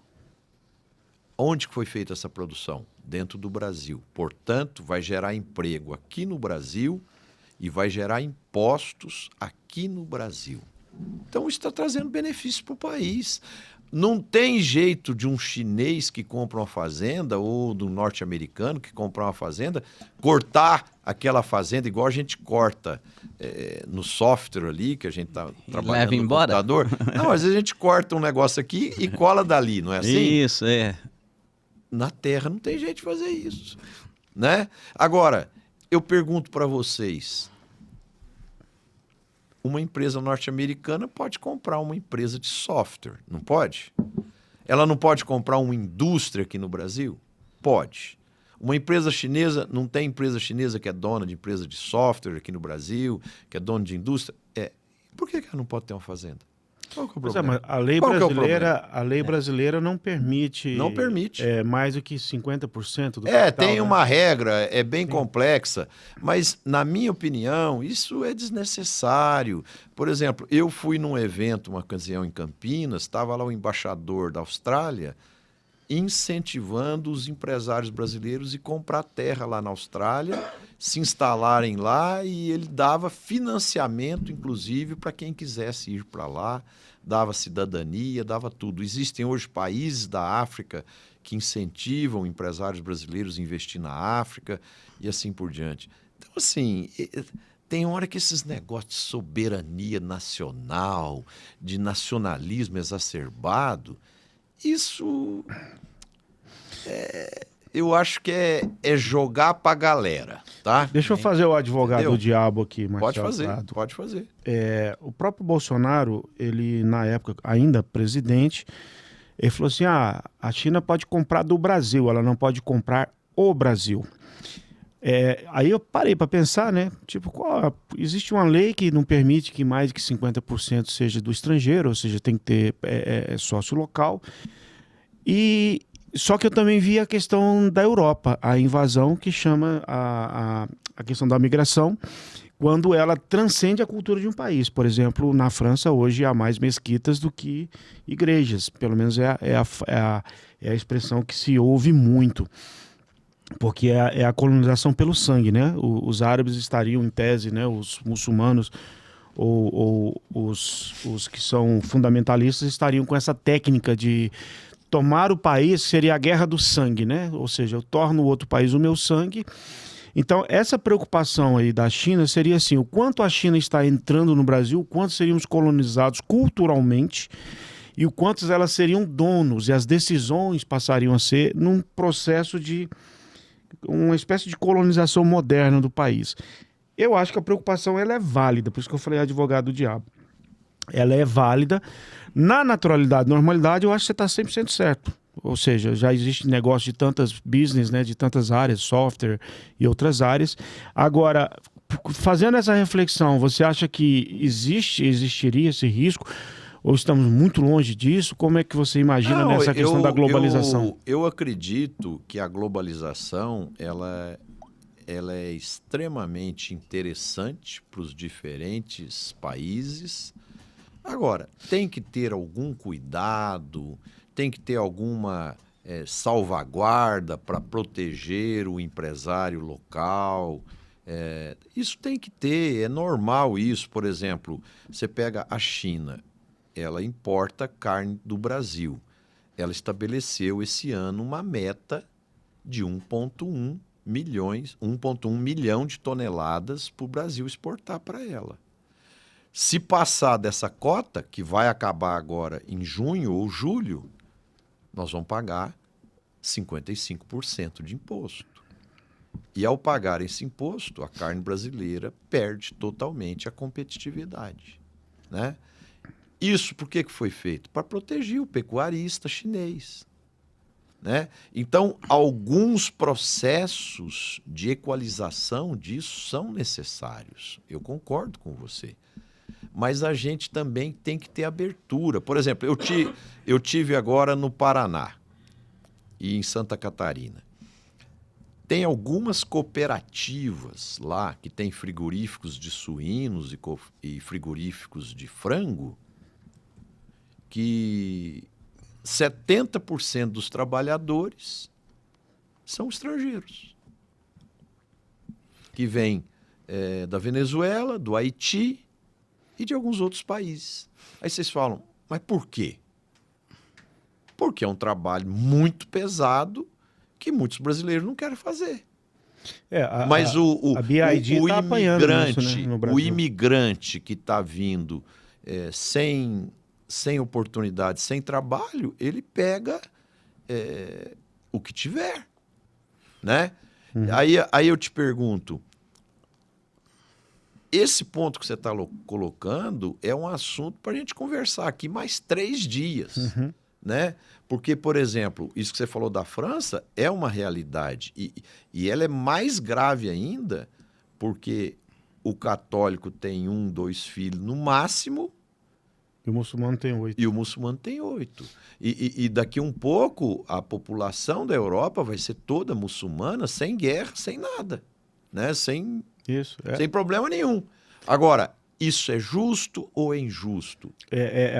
S2: onde que foi feita essa produção? Dentro do Brasil. Portanto, vai gerar emprego aqui no Brasil e vai gerar impostos aqui no Brasil. Então, isso está trazendo benefício para o país. Não tem jeito de um chinês que compra uma fazenda ou do norte-americano que compra uma fazenda cortar aquela fazenda igual a gente corta no software ali, que a gente está trabalhando no computador. Não, às vezes a gente corta um negócio aqui e cola dali, não é assim?
S3: Isso,
S2: Na terra não tem jeito de fazer isso, né? Agora, eu pergunto para vocês, uma empresa norte-americana pode comprar uma empresa de software, não pode? Ela não pode comprar uma indústria aqui no Brasil? Pode. Uma empresa chinesa, não tem empresa chinesa que é dona de empresa de software aqui no Brasil, que é dona de indústria? Por que ela não pode ter uma fazenda? Qual que é o problema?
S1: Mas a lei brasileira não permite, mais do que 50% do capital.
S2: Tem uma regra, bem complexa, mas, na minha opinião, isso é desnecessário. Por exemplo, eu fui num evento, uma ocasião em Campinas, estava lá o embaixador da Austrália incentivando os empresários brasileiros a comprar terra lá na Austrália, se instalarem lá, e ele dava financiamento, inclusive, para quem quisesse ir para lá, dava cidadania, dava tudo. Existem hoje países da África que incentivam empresários brasileiros a investir na África e assim por diante. Então, assim, tem hora que esses negócios de soberania nacional, de nacionalismo exacerbado, isso eu acho que é jogar pra galera, tá?
S1: Deixa eu fazer o advogado do diabo aqui, Marcelo.
S2: Pode fazer.
S1: O próprio Bolsonaro, ele na época, ainda presidente, ele falou assim, a China pode comprar do Brasil, ela não pode comprar o Brasil. Aí eu parei para pensar, né? Tipo, existe uma lei que não permite que mais de 50% seja do estrangeiro, ou seja, tem que ter sócio local. E só que eu também vi a questão da Europa, a invasão que chama a questão da migração, quando ela transcende a cultura de um país. Por exemplo, na França hoje há mais mesquitas do que igrejas, pelo menos é a expressão que se ouve muito. Porque é a colonização pelo sangue, né? Os árabes estariam, em tese, né? Os muçulmanos ou os que são fundamentalistas estariam com essa técnica de tomar o país, seria a guerra do sangue, né? Ou seja, eu torno o outro país o meu sangue. Então, essa preocupação aí da China seria assim, o quanto a China está entrando no Brasil, o quanto seríamos colonizados culturalmente e o quanto elas seriam donos e as decisões passariam a ser num processo de uma espécie de colonização moderna do país. Eu acho que a preocupação ela é válida, por isso que eu falei advogado do diabo. Ela é válida. Na naturalidade, normalidade, eu acho que você está 100% certo. Ou seja, já existe negócio de tantas business, né, de tantas áreas, software e outras áreas. Agora, fazendo essa reflexão, você acha que existiria esse risco? Ou estamos muito longe disso? Como é que você imagina nessa questão da globalização?
S2: Eu acredito que a globalização ela é extremamente interessante para os diferentes países. Agora, tem que ter algum cuidado, tem que ter alguma salvaguarda para proteger o empresário local. Isso tem que ter, é normal isso. Por exemplo, você pega a China, ela importa carne do Brasil. Ela estabeleceu esse ano uma meta de 1,1 milhão de toneladas para o Brasil exportar para ela. Se passar dessa cota, que vai acabar agora em junho ou julho, nós vamos pagar 55% de imposto. E ao pagar esse imposto, a carne brasileira perde totalmente a competitividade, né? Isso por que foi feito? Para proteger o pecuarista chinês, né? Então, alguns processos de equalização disso são necessários. Eu concordo com você. Mas a gente também tem que ter abertura. Por exemplo, eu tive agora no Paraná e em Santa Catarina. Tem algumas cooperativas lá que tem frigoríficos de suínos e frigoríficos de frango que 70% dos trabalhadores são estrangeiros, que vêm da Venezuela, do Haiti e de alguns outros países. Aí vocês falam, mas por quê? Porque é um trabalho muito pesado que muitos brasileiros não querem fazer. Mas
S1: a BID tá apanhando nisso, né, no Brasil.
S2: O imigrante que está vindo sem oportunidade, sem trabalho, ele pega o que tiver, né? Uhum. Aí eu te pergunto, esse ponto que você está colocando é um assunto para a gente conversar aqui mais 3 dias, né? Porque, por exemplo, isso que você falou da França é uma realidade e ela é mais grave ainda porque o católico tem 1, 2 filhos no máximo.
S1: E o muçulmano tem 8.
S2: E o muçulmano tem 8. E daqui um pouco, a população da Europa vai ser toda muçulmana, sem guerra, sem nada, né? Sem problema nenhum. Agora, isso é justo ou é injusto?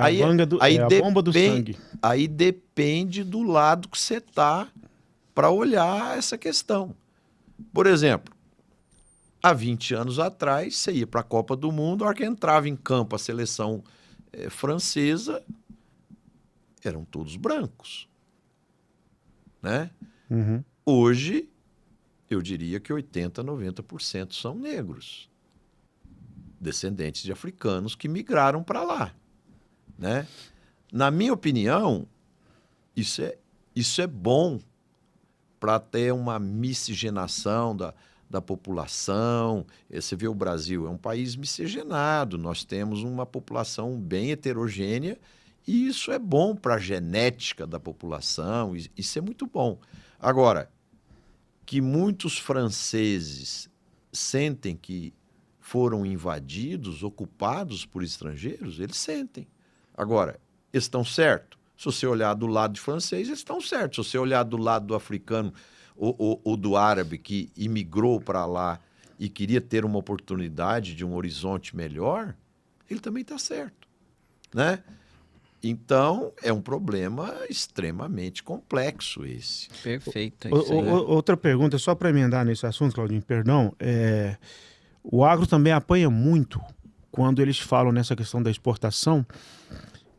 S1: A bomba do sangue.
S2: Aí depende do lado que você está para olhar essa questão. Por exemplo, há 20 anos atrás, você ia para a Copa do Mundo, a hora que entrava em campo a seleção francesa, eram todos brancos, né?
S1: Uhum.
S2: Hoje, eu diria que 80%, 90% são negros, descendentes de africanos que migraram para lá, né? Na minha opinião, isso é bom para ter uma miscigenação da população. Você vê o Brasil, é um país miscigenado, nós temos uma população bem heterogênea e isso é bom para a genética da população, isso é muito bom. Agora, que muitos franceses sentem que foram invadidos, ocupados por estrangeiros, eles sentem. Agora, eles estão certos? Se você olhar do lado de francês, eles estão certos. Se você olhar do lado do africano ou do árabe que imigrou para lá e queria ter uma oportunidade de um horizonte melhor, ele também está certo, né? Então, é um problema extremamente complexo esse.
S3: Perfeito.
S1: Outra pergunta, só para emendar nesse assunto, Claudinho, perdão. O agro também apanha muito quando eles falam nessa questão da exportação,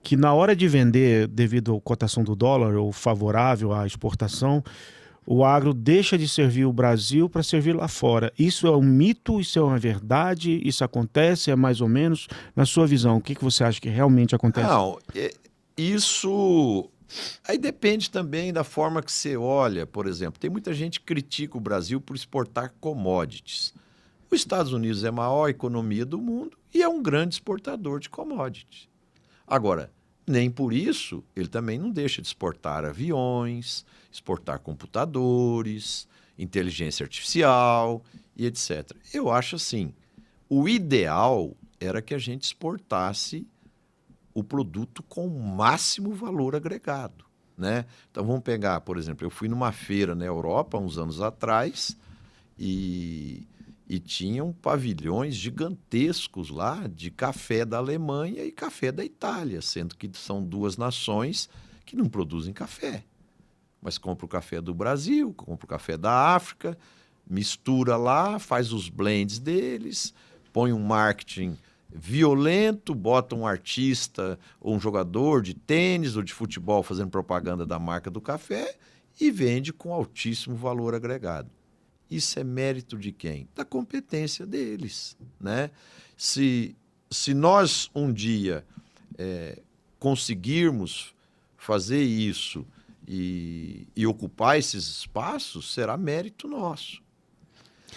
S1: que na hora de vender, devido à cotação do dólar ou favorável à exportação, o agro deixa de servir o Brasil para servir lá fora. Isso é um mito? Isso é uma verdade? Isso acontece? É mais ou menos? Na sua visão, o que você acha que realmente acontece?
S2: Não, isso... Aí depende também da forma que você olha, por exemplo. Tem muita gente que critica o Brasil por exportar commodities. Os Estados Unidos é a maior economia do mundo e é um grande exportador de commodities. Agora, nem por isso ele também não deixa de exportar aviões, exportar computadores, inteligência artificial e etc. Eu acho assim, o ideal era que a gente exportasse o produto com o máximo valor agregado, né? Então vamos pegar, por exemplo, eu fui numa feira na Europa uns anos atrás e tinham pavilhões gigantescos lá de café da Alemanha e café da Itália, sendo que são duas nações que não produzem café, mas compra o café do Brasil, compra o café da África, mistura lá, faz os blends deles, põe um marketing violento, bota um artista ou um jogador de tênis ou de futebol fazendo propaganda da marca do café e vende com altíssimo valor agregado. Isso é mérito de quem? Da competência deles, né? Se nós um dia conseguirmos fazer isso e ocupar esses espaços, será mérito nosso.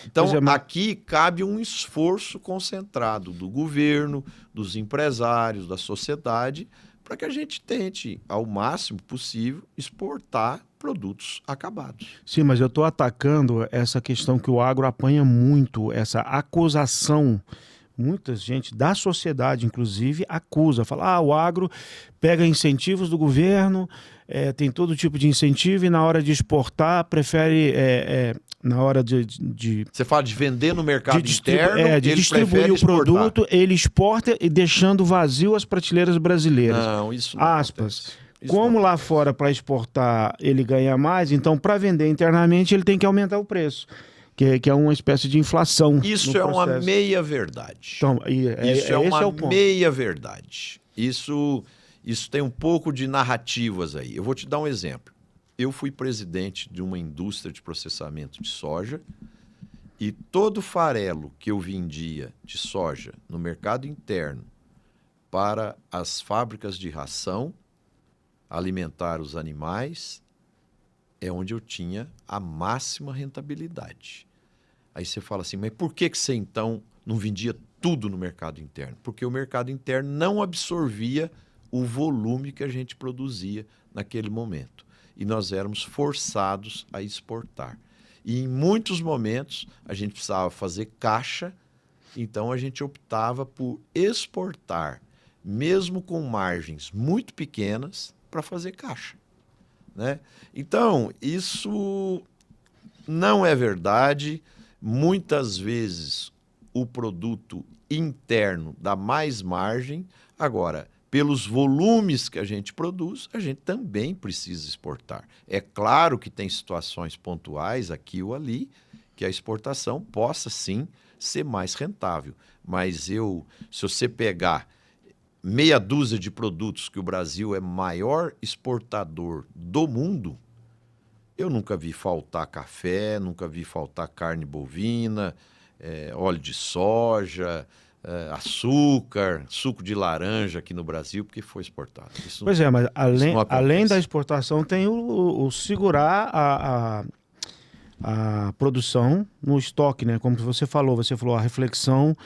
S2: Então, aqui cabe um esforço concentrado do governo, dos empresários, da sociedade, para que a gente tente, ao máximo possível, exportar produtos acabados.
S1: Sim, mas eu estou atacando essa questão que o agro apanha muito, essa acusação. Muita gente da sociedade, inclusive, acusa, fala, o agro pega incentivos do governo, tem todo tipo de incentivo e na hora de exportar prefere, na hora de...
S2: Você fala de vender no mercado interno,
S1: de distribuir o produto, ele exporta e deixando vazio as prateleiras brasileiras.
S2: Não, isso não
S1: aspas. Como lá fora para exportar ele ganha mais, então para vender internamente ele tem que aumentar o preço. Que é uma espécie de inflação.
S2: Isso é uma meia-verdade.
S1: Então,
S2: isso é uma meia-verdade. Isso tem um pouco de narrativas aí. Eu vou te dar um exemplo. Eu fui presidente de uma indústria de processamento de soja e todo farelo que eu vendia de soja no mercado interno para as fábricas de ração, alimentar os animais, é onde eu tinha a máxima rentabilidade. Aí você fala assim, mas por que você então não vendia tudo no mercado interno? Porque o mercado interno não absorvia o volume que a gente produzia naquele momento. E nós éramos forçados a exportar. E em muitos momentos a gente precisava fazer caixa, então a gente optava por exportar, mesmo com margens muito pequenas, para fazer caixa, né? Então, isso não é verdade. Muitas vezes o produto interno dá mais margem. Agora, pelos volumes que a gente produz, a gente também precisa exportar. É claro que tem situações pontuais aqui ou ali que a exportação possa sim ser mais rentável. Mas se você pegar meia dúzia de produtos que o Brasil é maior exportador do mundo, eu nunca vi faltar café, nunca vi faltar carne bovina, óleo de soja, açúcar, suco de laranja aqui no Brasil, porque foi exportado. Isso,
S1: pois é, mas além da exportação tem o segurar a produção no estoque, né? Como você falou a reflexão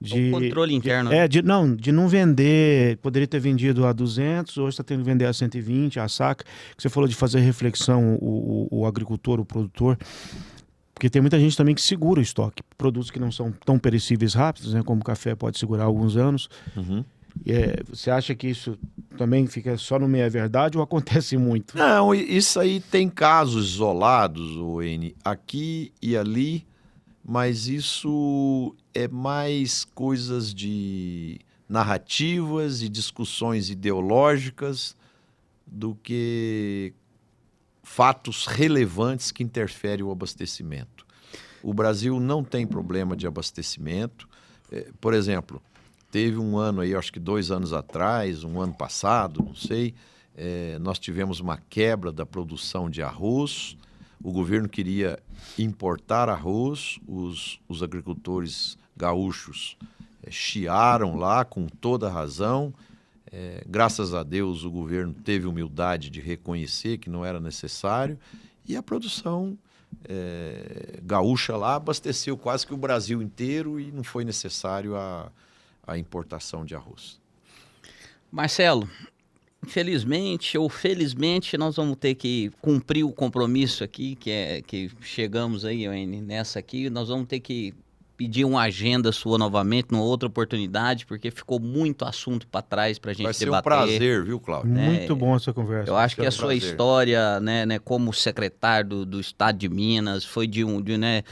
S1: de...
S3: O controle interno.
S1: De não vender, poderia ter vendido a 200, hoje está tendo que vender a 120, a saca. Você falou de fazer reflexão, o agricultor, o produtor, Porque tem muita gente também que segura o estoque. Produtos que não são tão perecíveis rápidos, né? Como o café pode segurar alguns anos.
S2: Uhum.
S1: Você acha que isso também fica só no meia-verdade ou acontece muito?
S2: Não, isso aí tem casos isolados, N, aqui e ali, mas isso é mais coisas de narrativas e discussões ideológicas do que fatos relevantes que interferem o abastecimento. O Brasil não tem problema de abastecimento. Por exemplo, teve um ano aí, acho que 2 anos atrás, um ano passado, não sei, nós tivemos uma quebra da produção de arroz. O governo queria importar arroz, os agricultores gaúchos chiaram lá com toda a razão. Graças a Deus o governo teve humildade de reconhecer que não era necessário e a produção gaúcha lá abasteceu quase que o Brasil inteiro e não foi necessário a importação de arroz.
S3: Marcelo, infelizmente ou felizmente nós vamos ter que cumprir o compromisso aqui, que chegamos aí, N, nessa aqui, nós vamos ter que pedir uma agenda sua novamente, numa outra oportunidade, porque ficou muito assunto para trás para a gente debater.
S2: Vai ser um prazer, viu, Cláudio?
S1: Muito bom essa conversa.
S3: Eu acho que a sua história, né, como secretário do Estado de Minas, foi né,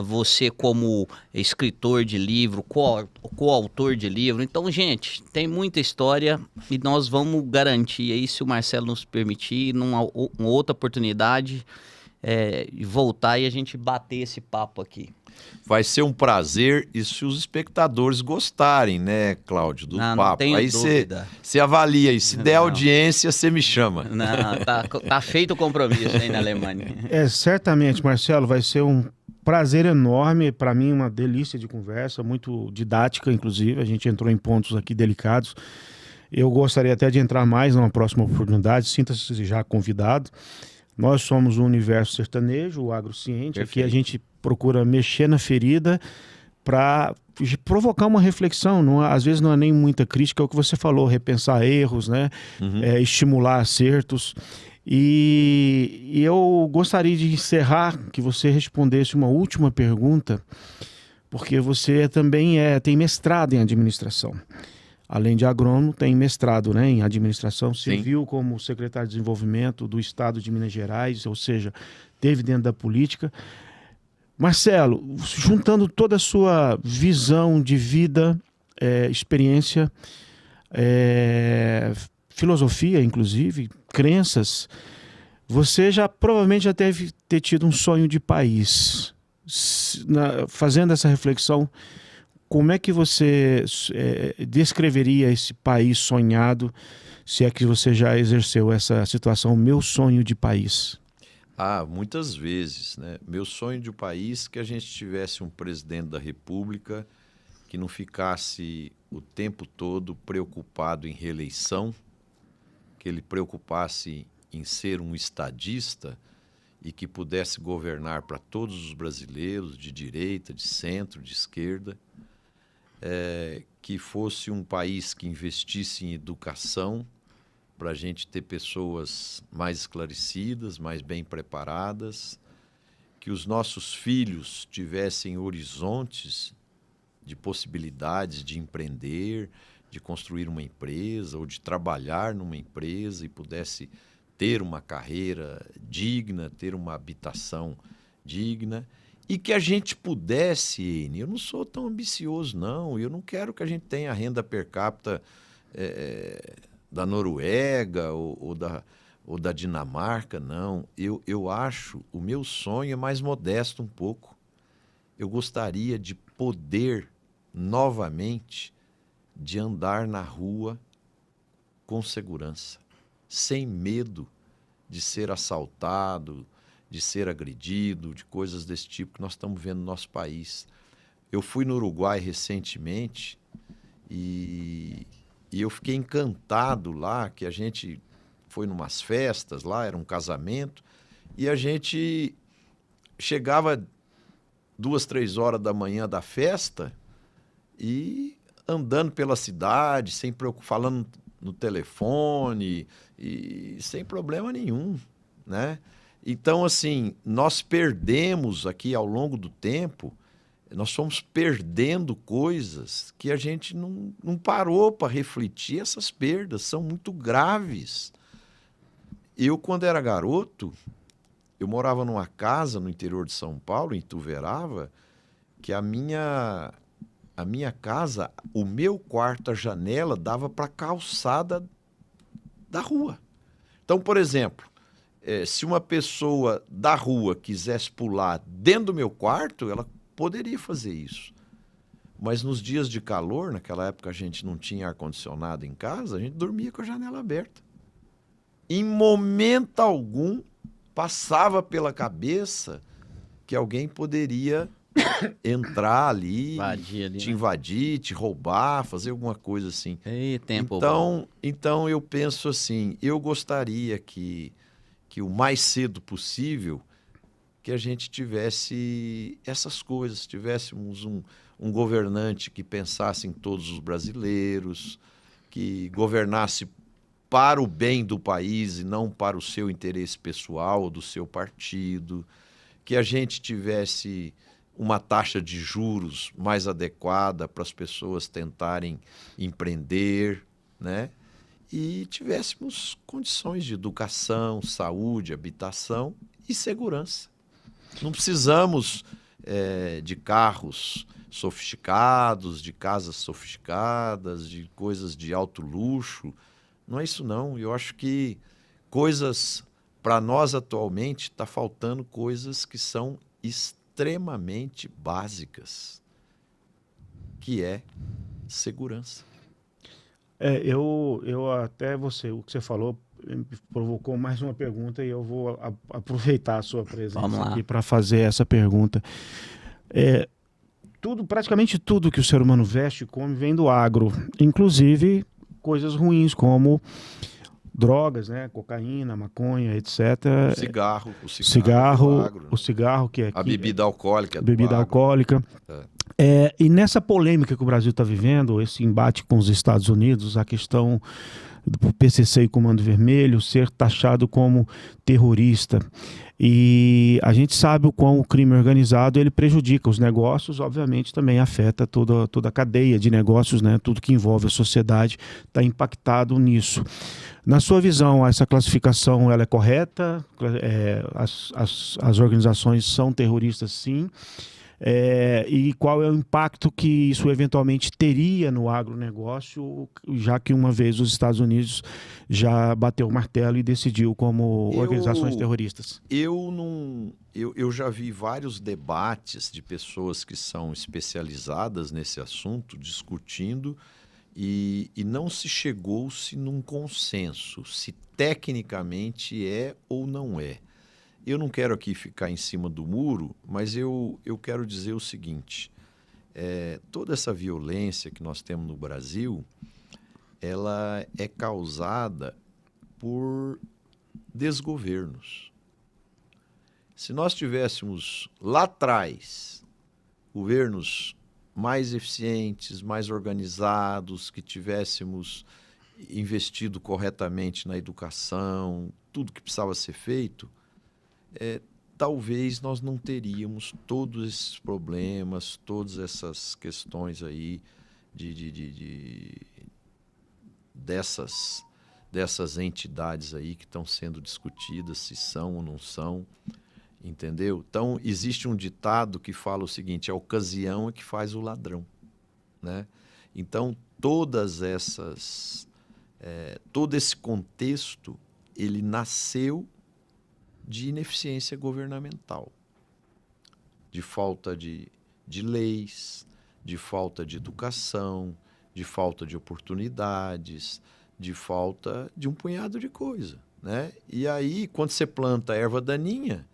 S3: você como escritor de livro, coautor de livro. Então, gente, tem muita história e nós vamos garantir aí, se o Marcelo nos permitir, numa outra oportunidade, voltar e a gente bater esse papo aqui.
S2: Vai ser um prazer e se os espectadores gostarem, né, Cláudio, do papo.
S3: Não tenho
S2: aí você avalia e se der audiência, você me chama.
S3: Não, tá feito o compromisso aí na Alemanha.
S1: Certamente, Marcelo, vai ser um prazer enorme, para mim uma delícia de conversa, muito didática, inclusive, a gente entrou em pontos aqui delicados. Eu gostaria até de entrar mais numa próxima oportunidade, sinta-se já convidado. Nós somos o Universo Sertanejo, o Agrociente. Perfeito. Aqui a gente procura mexer na ferida para provocar uma reflexão. Às vezes não é nem muita crítica, é o que você falou, repensar erros, né? Estimular acertos. E eu gostaria de encerrar, que você respondesse uma última pergunta, porque você também tem mestrado em administração. Além de agrônomo, tem mestrado, né, em administração, serviu como secretário de desenvolvimento do Estado de Minas Gerais, ou seja, esteve dentro da política. Marcelo, juntando toda a sua visão de vida, experiência, filosofia, inclusive, crenças, você provavelmente já deve ter tido um sonho de país. Fazendo essa reflexão, como é que você descreveria esse país sonhado, se é que você já exerceu essa situação, meu sonho de país?
S2: Muitas vezes, né? Meu sonho de país é que a gente tivesse um presidente da República que não ficasse o tempo todo preocupado em reeleição, que ele preocupasse em ser um estadista e que pudesse governar para todos os brasileiros, de direita, de centro, de esquerda. Que fosse um país que investisse em educação para a gente ter pessoas mais esclarecidas, mais bem preparadas, que os nossos filhos tivessem horizontes de possibilidades de empreender, de construir uma empresa ou de trabalhar numa empresa e pudesse ter uma carreira digna, ter uma habitação digna. E que a gente pudesse, eu não sou tão ambicioso, não. Eu não quero que a gente tenha renda per capita da Noruega ou da Dinamarca, não. Eu acho, o meu sonho é mais modesto um pouco. Eu gostaria de poder, novamente, de andar na rua com segurança, sem medo de ser assaltado, de ser agredido, de coisas desse tipo que nós estamos vendo no nosso país. Eu fui no Uruguai recentemente e eu fiquei encantado lá, que a gente foi numas festas lá, era um casamento, e a gente chegava 2, 3 horas da manhã da festa e andando pela cidade, sem preocupar, falando no telefone e sem problema nenhum, né? Então, assim, nós perdemos aqui ao longo do tempo, nós fomos perdendo coisas que a gente não parou para refletir. Essas perdas são muito graves. Eu, quando era garoto, eu morava numa casa no interior de São Paulo, em Ituverava, que a minha casa, o meu quarto, a janela, dava para a calçada da rua. Então, por exemplo, se uma pessoa da rua quisesse pular dentro do meu quarto, ela poderia fazer isso. Mas nos dias de calor, naquela época a gente não tinha ar-condicionado em casa, a gente dormia com a janela aberta. Em momento algum, passava pela cabeça que alguém poderia entrar ali, te invadir, te roubar, fazer alguma coisa assim. Então eu penso assim, eu gostaria que o mais cedo possível que a gente tivesse essas coisas, tivéssemos um governante que pensasse em todos os brasileiros, que governasse para o bem do país e não para o seu interesse pessoal ou do seu partido, que a gente tivesse uma taxa de juros mais adequada para as pessoas tentarem empreender, né? E tivéssemos condições de educação, saúde, habitação e segurança. Não precisamos de carros sofisticados, de casas sofisticadas, de coisas de alto luxo. Não é isso não. Eu acho que coisas, para nós atualmente, está faltando coisas que são extremamente básicas, que é segurança.
S1: Eu até o que você falou me provocou mais uma pergunta e eu vou aproveitar a sua presença aqui para fazer essa pergunta. Praticamente tudo que o ser humano veste e come vem do agro, inclusive coisas ruins como drogas, né, cocaína, maconha, etc. O cigarro que é
S2: a bebida alcoólica,
S1: E nessa polêmica que o Brasil está vivendo, esse embate com os Estados Unidos, a questão do PCC e Comando Vermelho ser taxado como terrorista. E a gente sabe o quão o crime organizado ele prejudica os negócios, obviamente também afeta toda a cadeia de negócios, né? Tudo que envolve a sociedade está impactado nisso. Na sua visão, essa classificação ela é correta? As organizações são terroristas, sim? E qual é o impacto que isso eventualmente teria no agronegócio, já que uma vez os Estados Unidos já bateu o martelo e decidiu como organizações terroristas?
S2: Eu já vi vários debates de pessoas que são especializadas nesse assunto, discutindo, e não se chegou-se num consenso, se tecnicamente é ou não é. Eu não quero aqui ficar em cima do muro, mas eu quero dizer o seguinte, toda essa violência que nós temos no Brasil, ela é causada por desgovernos. Se nós tivéssemos lá atrás governos mais eficientes, mais organizados, que tivéssemos investido corretamente na educação, tudo que precisava ser feito, talvez nós não teríamos todos esses problemas, todas essas questões aí dessas entidades aí que estão sendo discutidas, se são ou não são, entendeu? Então, existe um ditado que fala o seguinte, a ocasião é que faz o ladrão, né? Então, todo esse contexto, ele nasceu de ineficiência governamental, de falta de leis, de falta de educação, de falta de oportunidades, de falta de um punhado de coisa, né? E aí, quando você planta erva daninha,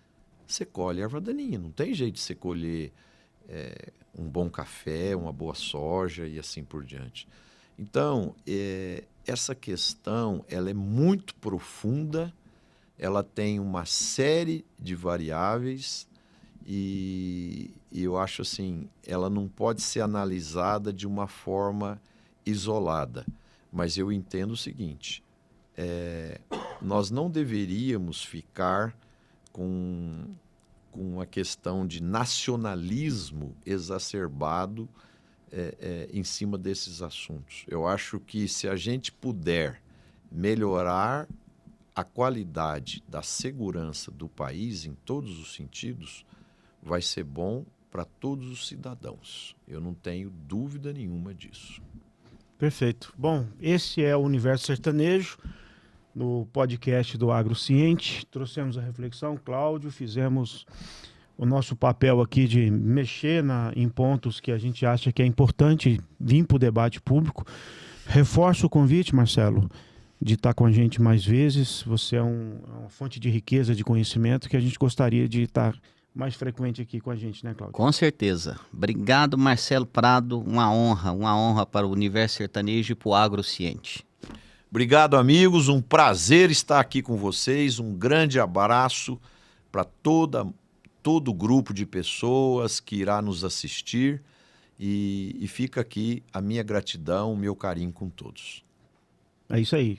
S2: você colhe erva daninha. Não tem jeito de você colher um bom café, uma boa soja e assim por diante. Então, essa questão ela é muito profunda, ela tem uma série de variáveis e eu acho assim, ela não pode ser analisada de uma forma isolada. Mas eu entendo o seguinte, nós não deveríamos ficar com uma questão de nacionalismo exacerbado em cima desses assuntos. Eu acho que se a gente puder melhorar a qualidade da segurança do país em todos os sentidos, vai ser bom para todos os cidadãos. Eu não tenho dúvida nenhuma disso.
S1: Perfeito. Bom, esse é o Universo Sertanejo, no podcast do Agrociente. Trouxemos a reflexão, Cláudio, fizemos o nosso papel aqui de mexer em pontos que a gente acha que é importante vir para o debate público. Reforço o convite, Marcelo, de estar com a gente mais vezes. Você é uma fonte de riqueza, de conhecimento que a gente gostaria de estar mais frequente aqui com a gente, né, Cláudio?
S3: Com certeza. Obrigado, Marcelo Prado. Uma honra para o Universo Sertanejo e para o Agrociente.
S2: Obrigado, amigos. Um prazer estar aqui com vocês. Um grande abraço para todo o grupo de pessoas que irá nos assistir. E fica aqui a minha gratidão, o meu carinho com todos.
S1: É isso aí.